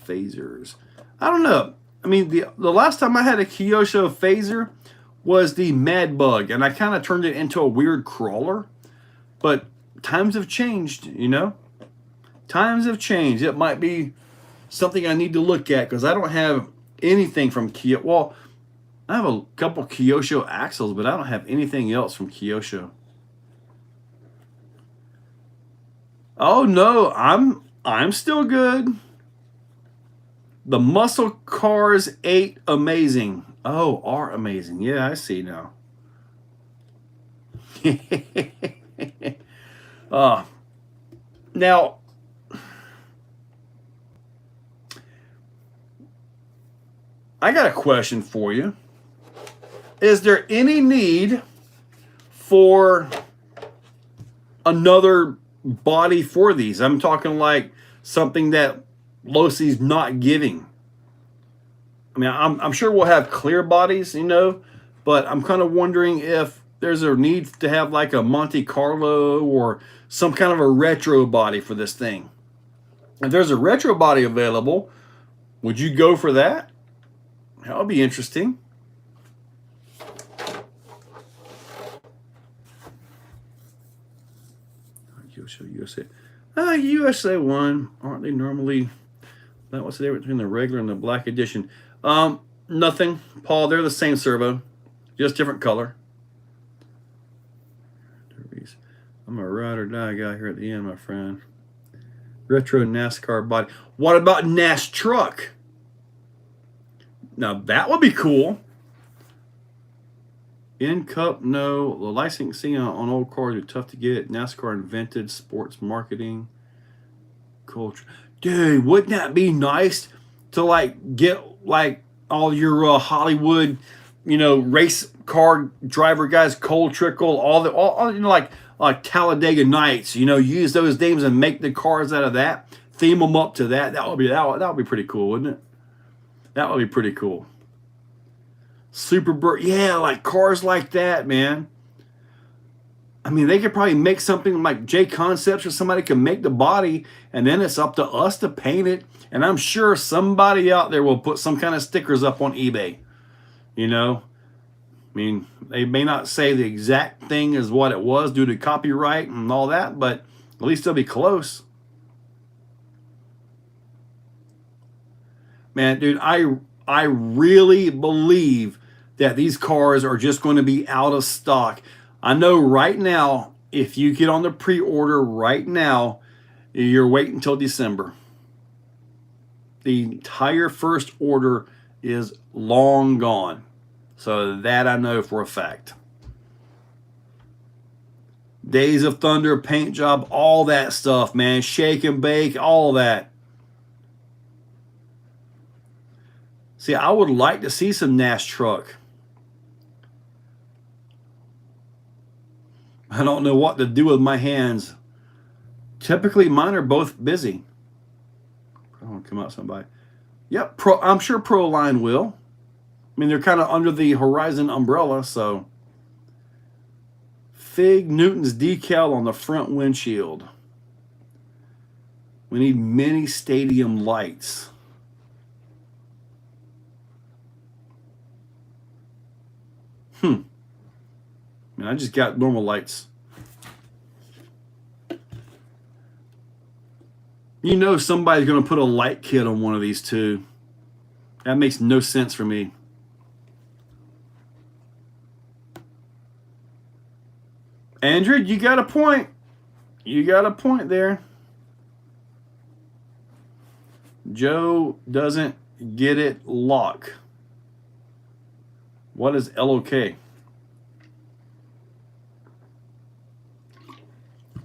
Phasers. I don't know. I mean, the last time I had a Kyosho phaser was the Mad Bug, and I kind of turned it into a weird crawler. But times have changed, you know? Times have changed. It might be something I need to look at because I don't have anything from Kyosho. Well, I have a couple Kyosho axles, but I don't have anything else from Kyosho. Oh no, I'm still good. The Muscle Cars 8 amazing. Oh, are amazing. Yeah, I see now. Now, I got a question for you. Is there any need for another body for these? I'm talking like something that Losi's not giving. I mean, I'm sure we'll have clear bodies, you know, but I'm kind of wondering if there's a need to have like a Monte Carlo or some kind of a retro body for this thing. If there's a retro body available, would you go for that? That would be interesting. USA. USA 1. Aren't they normally... What's the difference between the regular and the black edition? Nothing, Paul. They're the same servo, just different color. I'm a ride or die guy here at the end, my friend. Retro NASCAR body. What about NAS truck? Now that would be cool. In Cup, no. The licensing on old cars are tough to get. NASCAR invented sports marketing culture. Dude, wouldn't that be nice to like get like all your Hollywood, you know, race car driver guys, cold trickle, all you know, like Talladega Nights, you know, use those names and make the cars out of that, theme them up to that. That would be pretty cool, wouldn't it? That would be pretty cool. Superbird, yeah, like cars like that, man. I mean, they could probably make something like J Concepts or somebody could make the body, and then it's up to us to paint it. And I'm sure somebody out there will put some kind of stickers up on eBay. You know, I mean, they may not say the exact thing as what it was due to copyright and all that, but at least they'll be close. Man, dude, I really believe that these cars are just going to be out of stock. I know right now, if you get on the pre-order right now, you're waiting until December. The entire first order is long gone. So that I know for a fact. Days of Thunder, paint job, all that stuff, man. Shake and bake, all that. See, I would like to see some NAS truck. I don't know what to do with my hands. Typically, mine are both busy. I don't want to come out somebody. Yep, I'm sure Proline will. I mean, they're kind of under the Horizon umbrella, so. Fig Newton's decal on the front windshield. We need mini stadium lights. Man, I just got normal lights. You know somebody's going to put a light kit on one of these too. That makes no sense for me. Andrew, you got a point. You got a point there. Joe doesn't get it, lock. What is LOK?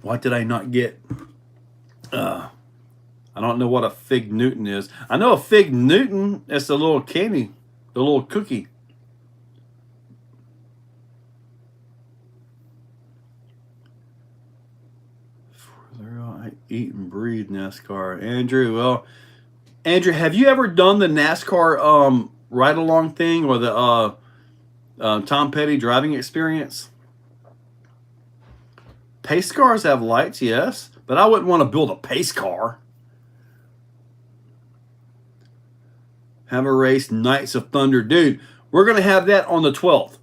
What did I not get? I don't know what a Fig Newton is. I know a Fig Newton is the little candy, the little cookie. I eat and breathe NASCAR. Andrew, well, Andrew, have you ever done the NASCAR ride along thing or the Tom Petty driving experience? Pace cars have lights, yes, but I wouldn't want to build a pace car. Have a race, Knights of Thunder. Dude, we're going to have that on the 12th.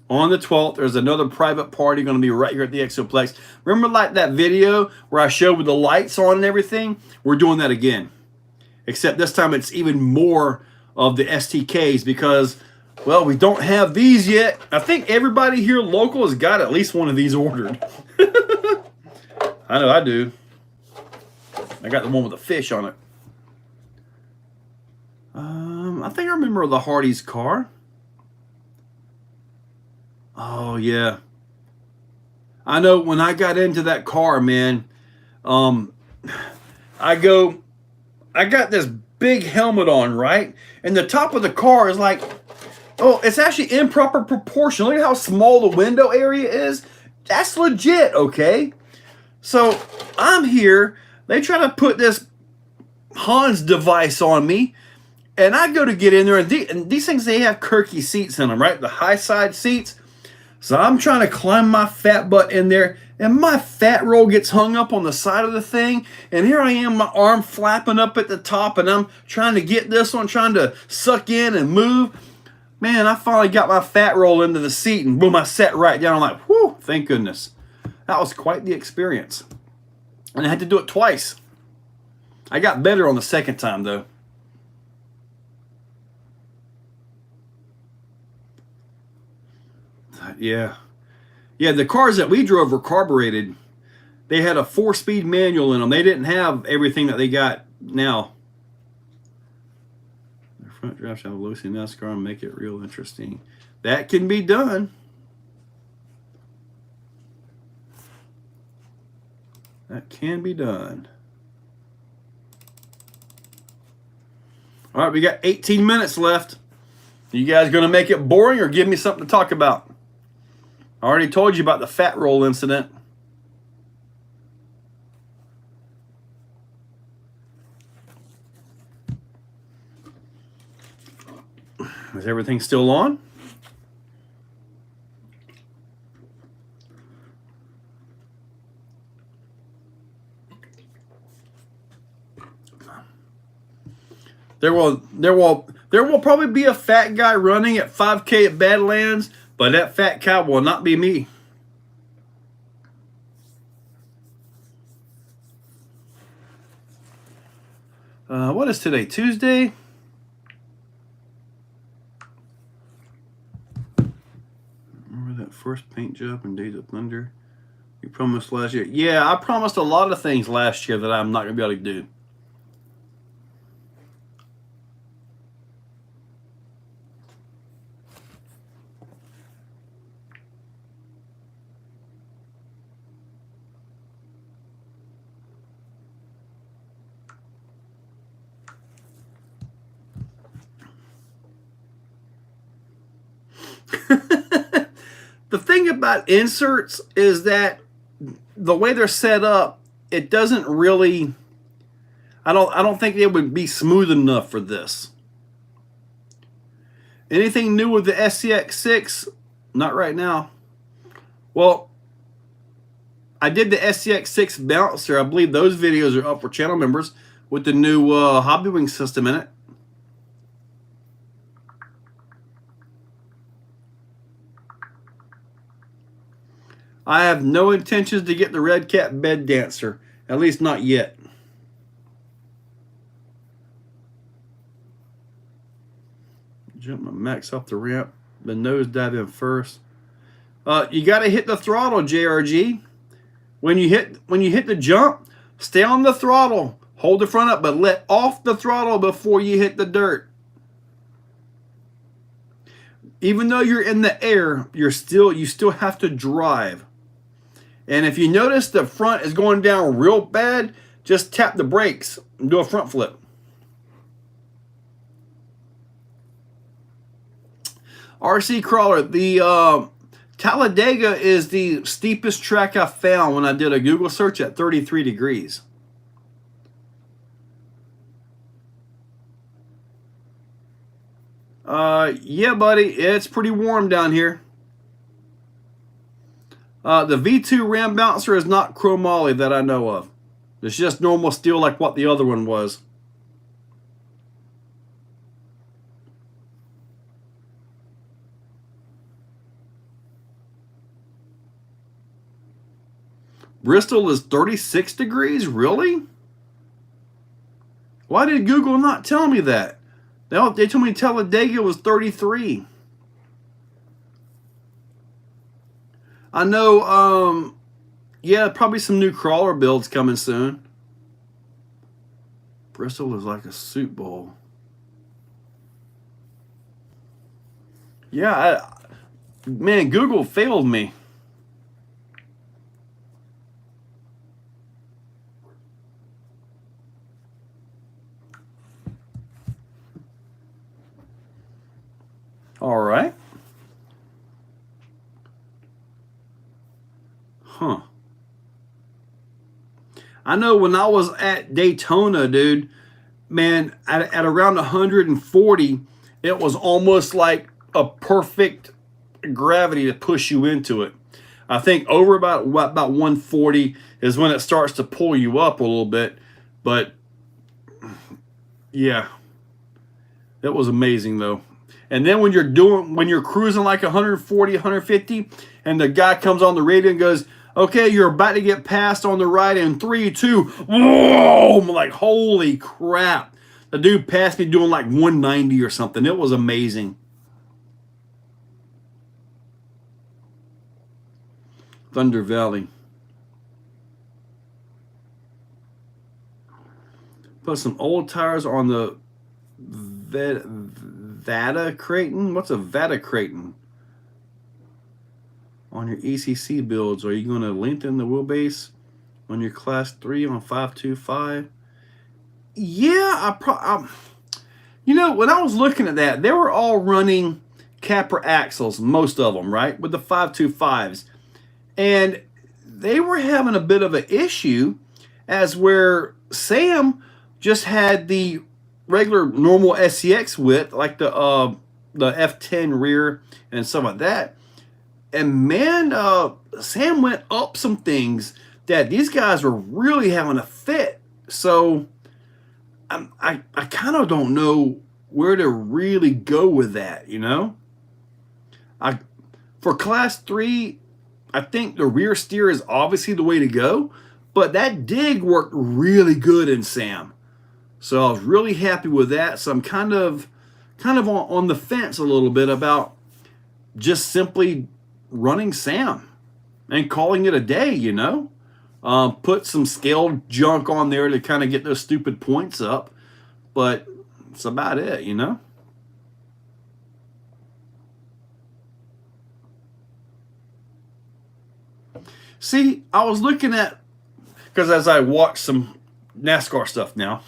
On the 12th, there's another private party going to be right here at the Exoplex. Remember like that video where I showed with the lights on and everything? We're doing that again. Except this time it's even more of the STKs because, well, we don't have these yet. I think everybody here local has got at least one of these ordered. I know I do. I got the one with the fish on it. I think I remember the Hardy's car. Oh, yeah. I know when I got into that car, man, I got this big helmet on, right? And the top of the car is like, oh, it's actually improper proportion. Look at how small the window area is. That's legit, okay? So I'm here. They try to put this Hans device on me. And I go to get in there, and these things, they have Kirky seats in them, right? The high side seats. So I'm trying to climb my fat butt in there, and my fat roll gets hung up on the side of the thing. And here I am, my arm flapping up at the top, and I'm trying to get this one, trying to suck in and move. Man, I finally got my fat roll into the seat, and boom, I sat right down. I'm like, whew, thank goodness. That was quite the experience. And I had to do it twice. I got better on the second time, though. Yeah. Yeah, the cars that we drove were carbureted. They had a 4-speed manual in them. They didn't have everything that they got now. The front drive shaft loosen NASCAR and make it real interesting. That can be done. That can be done. All right, we got 18 minutes left. You guys going to make it boring or give me something to talk about? I already told you about the fat roll incident. Is everything still on? There will probably be a fat guy running at 5K at Badlands, but that fat cow will not be me. What is today? Tuesday? Remember that first paint job in Days of Thunder? You promised last year. Yeah, I promised a lot of things last year that I'm not going to be able to do. The thing about inserts is that the way they're set up, it doesn't really, I don't think it would be smooth enough for this. Anything new with the SCX6? Not right now. Well, I did the SCX6 bouncer. I believe those videos are up for channel members with the new Hobbywing system in it. I have no intentions to get the Red Cat bed dancer, at least not yet. Jump my max off the ramp, the nose dive in first. You got to hit the throttle, JRG. When you hit the jump, stay on the throttle, hold the front up, but let off the throttle before you hit the dirt. Even though you're in the air, you still have to drive. And if you notice the front is going down real bad, just tap the brakes and do a front flip. RC Crawler, the Talladega is the steepest track I found when I did a Google search at 33 degrees. Yeah, buddy, it's pretty warm down here. The V2 Ram Bouncer is not chromoly that I know of. It's just normal steel like what the other one was. Bristol is 36 degrees? Really? Why did Google not tell me that? They told me Talladega was 33. I know, yeah, probably some new crawler builds coming soon. Bristol is like a soup bowl. Yeah, man, Google failed me. All right. Huh. I know when I was at Daytona, dude, man, at around 140, it was almost like a perfect gravity to push you into it. I think over about 140 is when it starts to pull you up a little bit. But yeah, it was amazing though. And then when you're cruising like 140, 150, and the guy comes on the radio and goes, "Okay, you're about to get passed on the right in 3, 2, whoa!" I'm like, holy crap. The dude passed me doing like 190 or something. It was amazing. Thunder Valley. Put some old tires on the Vata Creighton? What's a Vata Creighton? On your ECC builds, are you going to lengthen the wheelbase on your class 3 on 525? Yeah, you know, when I was looking at that, they were all running Capra axles, most of them, right, with the 525s. And they were having a bit of an issue as where Sam just had the regular normal SCX width, like the F10 rear and some of that. And man, Sam went up some things that these guys were really having a fit. So I kind of don't know where to really go with that, you know? For class 3, I think the rear steer is obviously the way to go, but that dig worked really good in Sam. So I was really happy with that. So I'm kind of on the fence a little bit about just simply running Sam and calling it a day, you know? Put some scaled junk on there to kind of get those stupid points up, but that's about it, you know? See, I was looking at, because as I watch some NASCAR stuff now,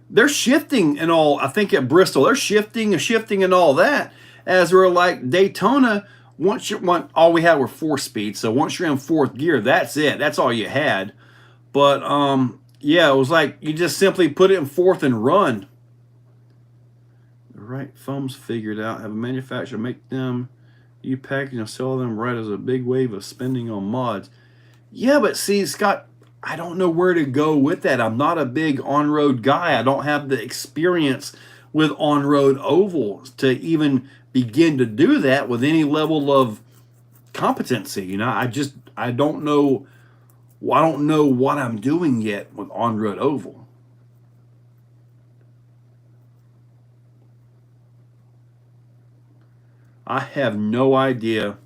they're shifting and all. I think at Bristol, they're shifting and all that. As we're like Daytona, all we had were 4-speed. So once you're in 4th gear, that's it. That's all you had. But yeah, it was like you just simply put it in 4th and run. The right foams figured out. Have a manufacturer make them. You package and sell them right as a big wave of spending on mods. Yeah, but see, Scott, I don't know where to go with that. I'm not a big on-road guy. I don't have the experience with on-road ovals to even begin to do that with any level of competency. You know, I don't know what I'm doing yet with on-road oval. I have no idea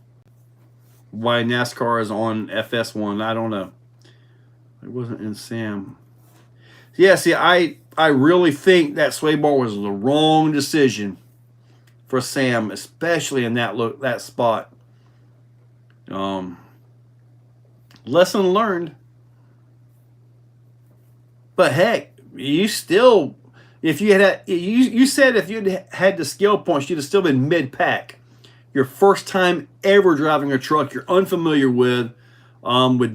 why NASCAR is on FS1. I don't know. It wasn't in Sam. Yeah, see, I really think that sway bar was the wrong decision for Sam, especially in that spot. Lesson learned. But heck, you still, if you you said if you'd had the skill points, you'd have still been mid pack. Your first time ever driving a truck you're unfamiliar with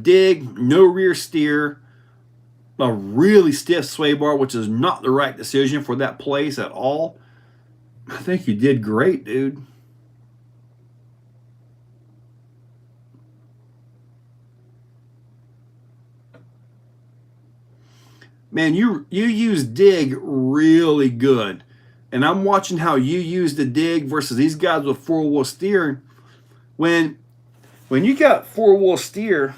dig, no rear steer, a really stiff sway bar, which is not the right decision for that place at all. I think you did great, dude. Man, you use dig really good. And I'm watching how you use the dig versus these guys with four-wheel steering. When you got four-wheel steer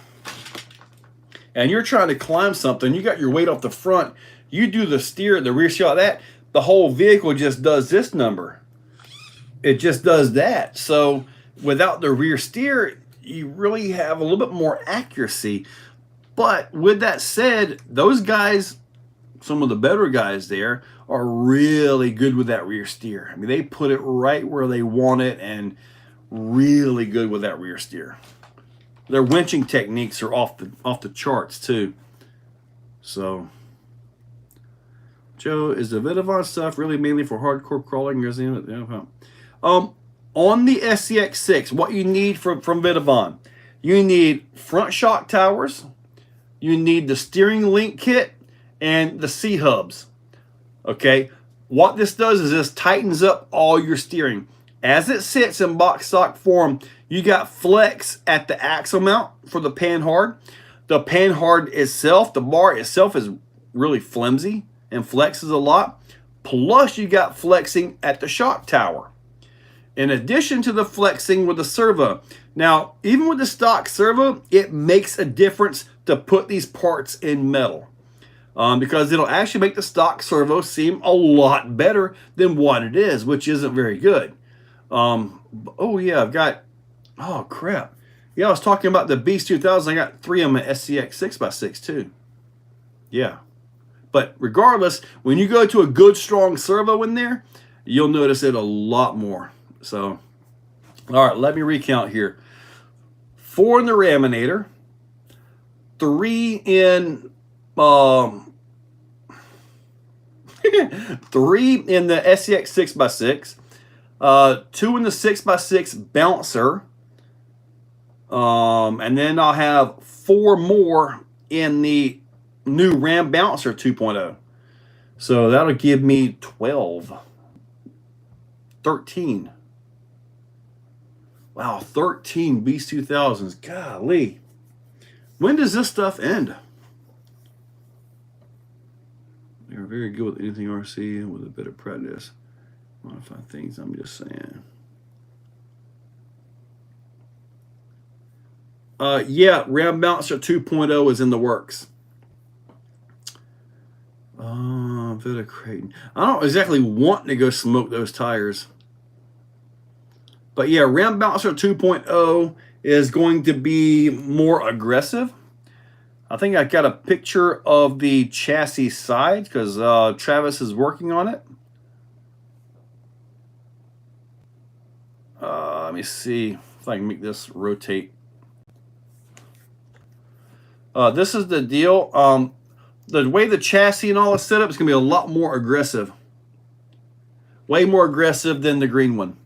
and you're trying to climb something, you got your weight off the front, you do the steer, the rear shot, that the whole vehicle just does this number. It just does that. So without the rear steer, you really have a little bit more accuracy. But with that said, those guys, some of the better guys there, are really good with that rear steer. I mean, they put it right where they want it and really good with that rear steer. Their winching techniques are off the charts too. So, Joe, is the Vidavon stuff really mainly for hardcore crawling? On the SCX6, what you need from Vidavon, you need front shock towers, you need the steering link kit, and the C-hubs. Okay, what this does is this tightens up all your steering. As it sits in box stock form, you got flex at the axle mount for the panhard. The panhard itself, the bar itself, is really flimsy and flexes a lot. Plus, you got flexing at the shock tower. In addition to the flexing with the servo. Now, even with the stock servo, it makes a difference to put these parts in metal. Because it'll actually make the stock servo seem a lot better than what it is, which isn't very good. Oh yeah, I've got, oh crap. Yeah, I was talking about the Beast 2000. I got 3 of them at SCX 6x6 too. Yeah. But regardless, when you go to a good strong servo in there, you'll notice it a lot more. So, all right, let me recount here. 4 in the Raminator, 3 in 3 in the SCX 6x6, 2 in the 6x6 bouncer, and then I'll have 4 more in the new Ram Bouncer 2.0. So that'll give me 12. 13. Wow, 13 Beast 2000s. Golly. When does this stuff end? They're very good with anything RC with a bit of practice. Modify things, I'm just saying. Yeah, Ram Bouncer 2.0 is in the works. Vita Creighton. I don't exactly want to go smoke those tires. But yeah, Ram Bouncer 2.0 is going to be more aggressive. I think I got a picture of the chassis side because Travis is working on it. Let me see if I can make this rotate. This is the deal. The way the chassis and all is set up is going to be a lot more aggressive. Way more aggressive than the green one.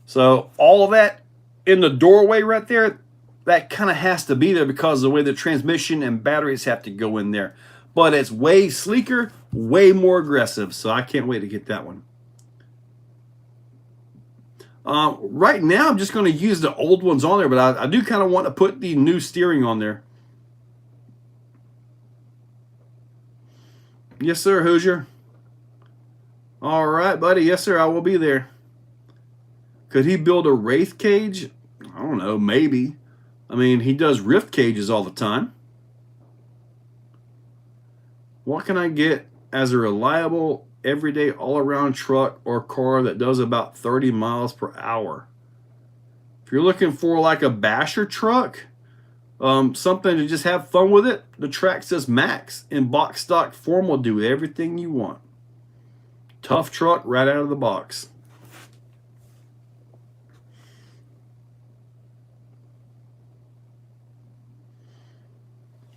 So all of that in the doorway right there, that kind of has to be there because of the way the transmission and batteries have to go in there. But it's way sleeker, way more aggressive. So I can't wait to get that one. Right now, I'm just going to use the old ones on there, but I do kind of want to put the new steering on there. Yes, sir, Hoosier. All right, buddy. Yes, sir, I will be there. Could he build a Wraith cage? I don't know, maybe. I mean, he does Rift cages all the time. What can I get as a reliable, everyday, all-around truck or car that does about 30 miles per hour? If you're looking for like a basher truck, something to just have fun with it, the Traxxas Max in box stock form will do everything you want. Tough truck right out of the box.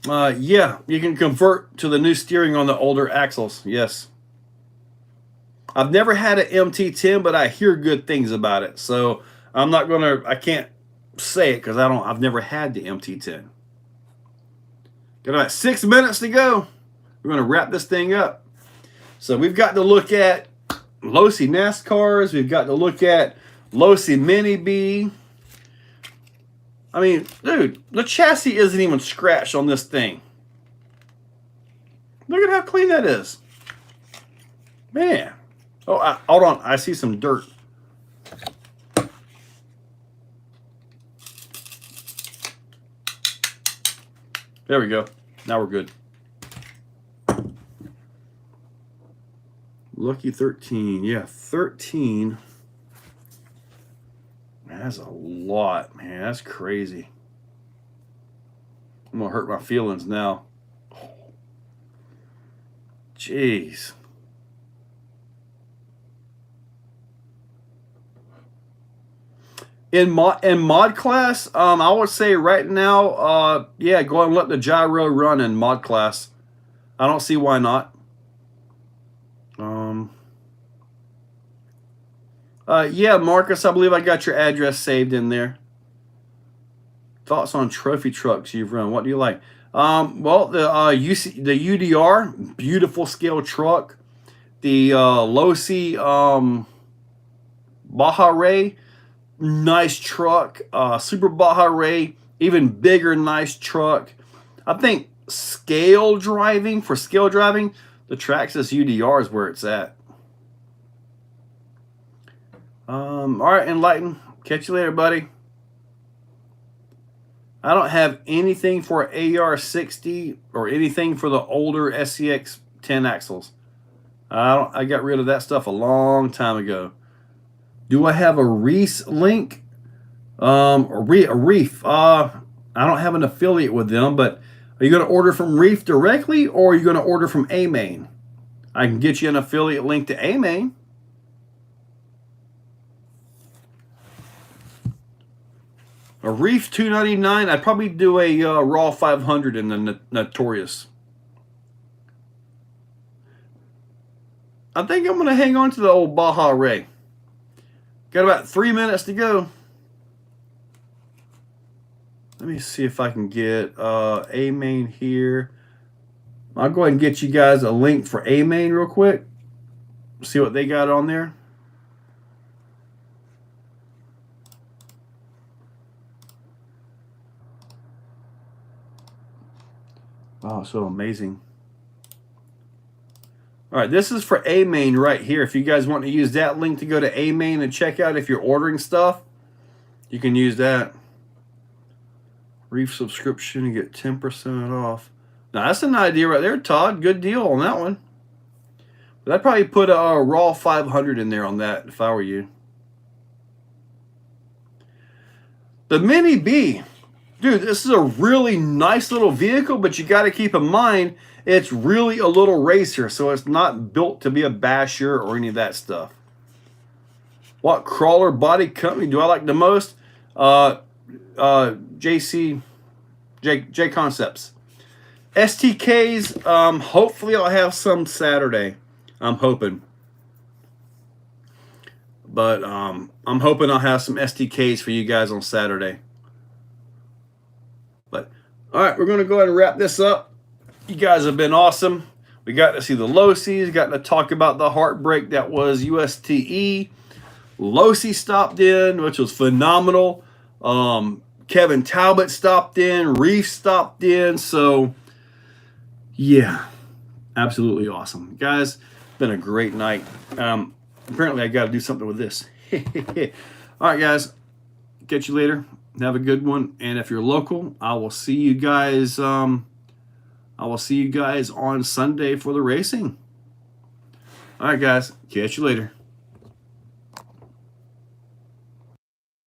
Yeah, you can convert to the new steering on the older axles. Yes. I've never had an MT10, but I hear good things about it. So I can't say it because I've never had the MT10. Got about 6 minutes to go. We're going to wrap this thing up. So we've got to look at Losi NASCARs. We've got to look at Losi Mini B. I mean, dude, the chassis isn't even scratched on this thing. Look at how clean that is. Man. Oh, hold on. I see some dirt. There we go. Now we're good. Lucky 13. Yeah, 13. Man, that's a lot, man. That's crazy. I'm going to hurt my feelings now. Jeez. In mod class, I would say right now, yeah, go ahead and let the gyro run in mod class. I don't see why not. Yeah, Marcus, I believe I got your address saved in there. Thoughts on trophy trucks you've run? What do you like? Well, the UDR, beautiful scale truck. The Losi Baja Ray, nice truck. Super Baja Ray, even bigger, nice truck. I think for scale driving, the Traxxas UDR is where it's at. All right, Enlighten. Catch you later, buddy. I don't have anything for AR60 or anything for the older SCX 10 axles. I got rid of that stuff a long time ago. Do I have a Reese link? A Reef. I don't have an affiliate with them, but are you going to order from Reef directly or are you going to order from A-Main? I can get you an affiliate link to A-Main. A Reef 299. I'd probably do a Raw 500 in the Notorious. I think I'm going to hang on to the old Baja Ray. Got about 3 minutes to go. Let me see if I can get A-Main here. I'll go ahead and get you guys a link for A-Main real quick. See what they got on there. Wow, so amazing. All right, this is for A-Main right here. If you guys want to use that link to go to A-Main and check out if you're ordering stuff, you can use that. Reef subscription, you get 10% off. Now, that's an idea right there, Todd. Good deal on that one. But I'd probably put a Raw 500 in there on that if I were you. The Mini B. Dude, this is a really nice little vehicle, but you got to keep in mind, it's really a little racer, so it's not built to be a basher or any of that stuff. What crawler body company do I like the most? J Concepts. STKs, hopefully I'll have some Saturday. I'm hoping. But I'm hoping I'll have some STKs for you guys on Saturday. But all right, we're going to go ahead and wrap this up. You guys have been awesome. We got to see the Losis, got to talk about the heartbreak that was USTE. Losi stopped in, which was phenomenal. Kevin Talbot stopped in. Reef stopped in. So, yeah, absolutely awesome. Guys, it's been a great night. Apparently, I got to do something with this. All right, guys. Catch you later. Have a good one. And if you're local, I will see you guys. I will see you guys on Sunday for the racing. All right, guys. Catch you later.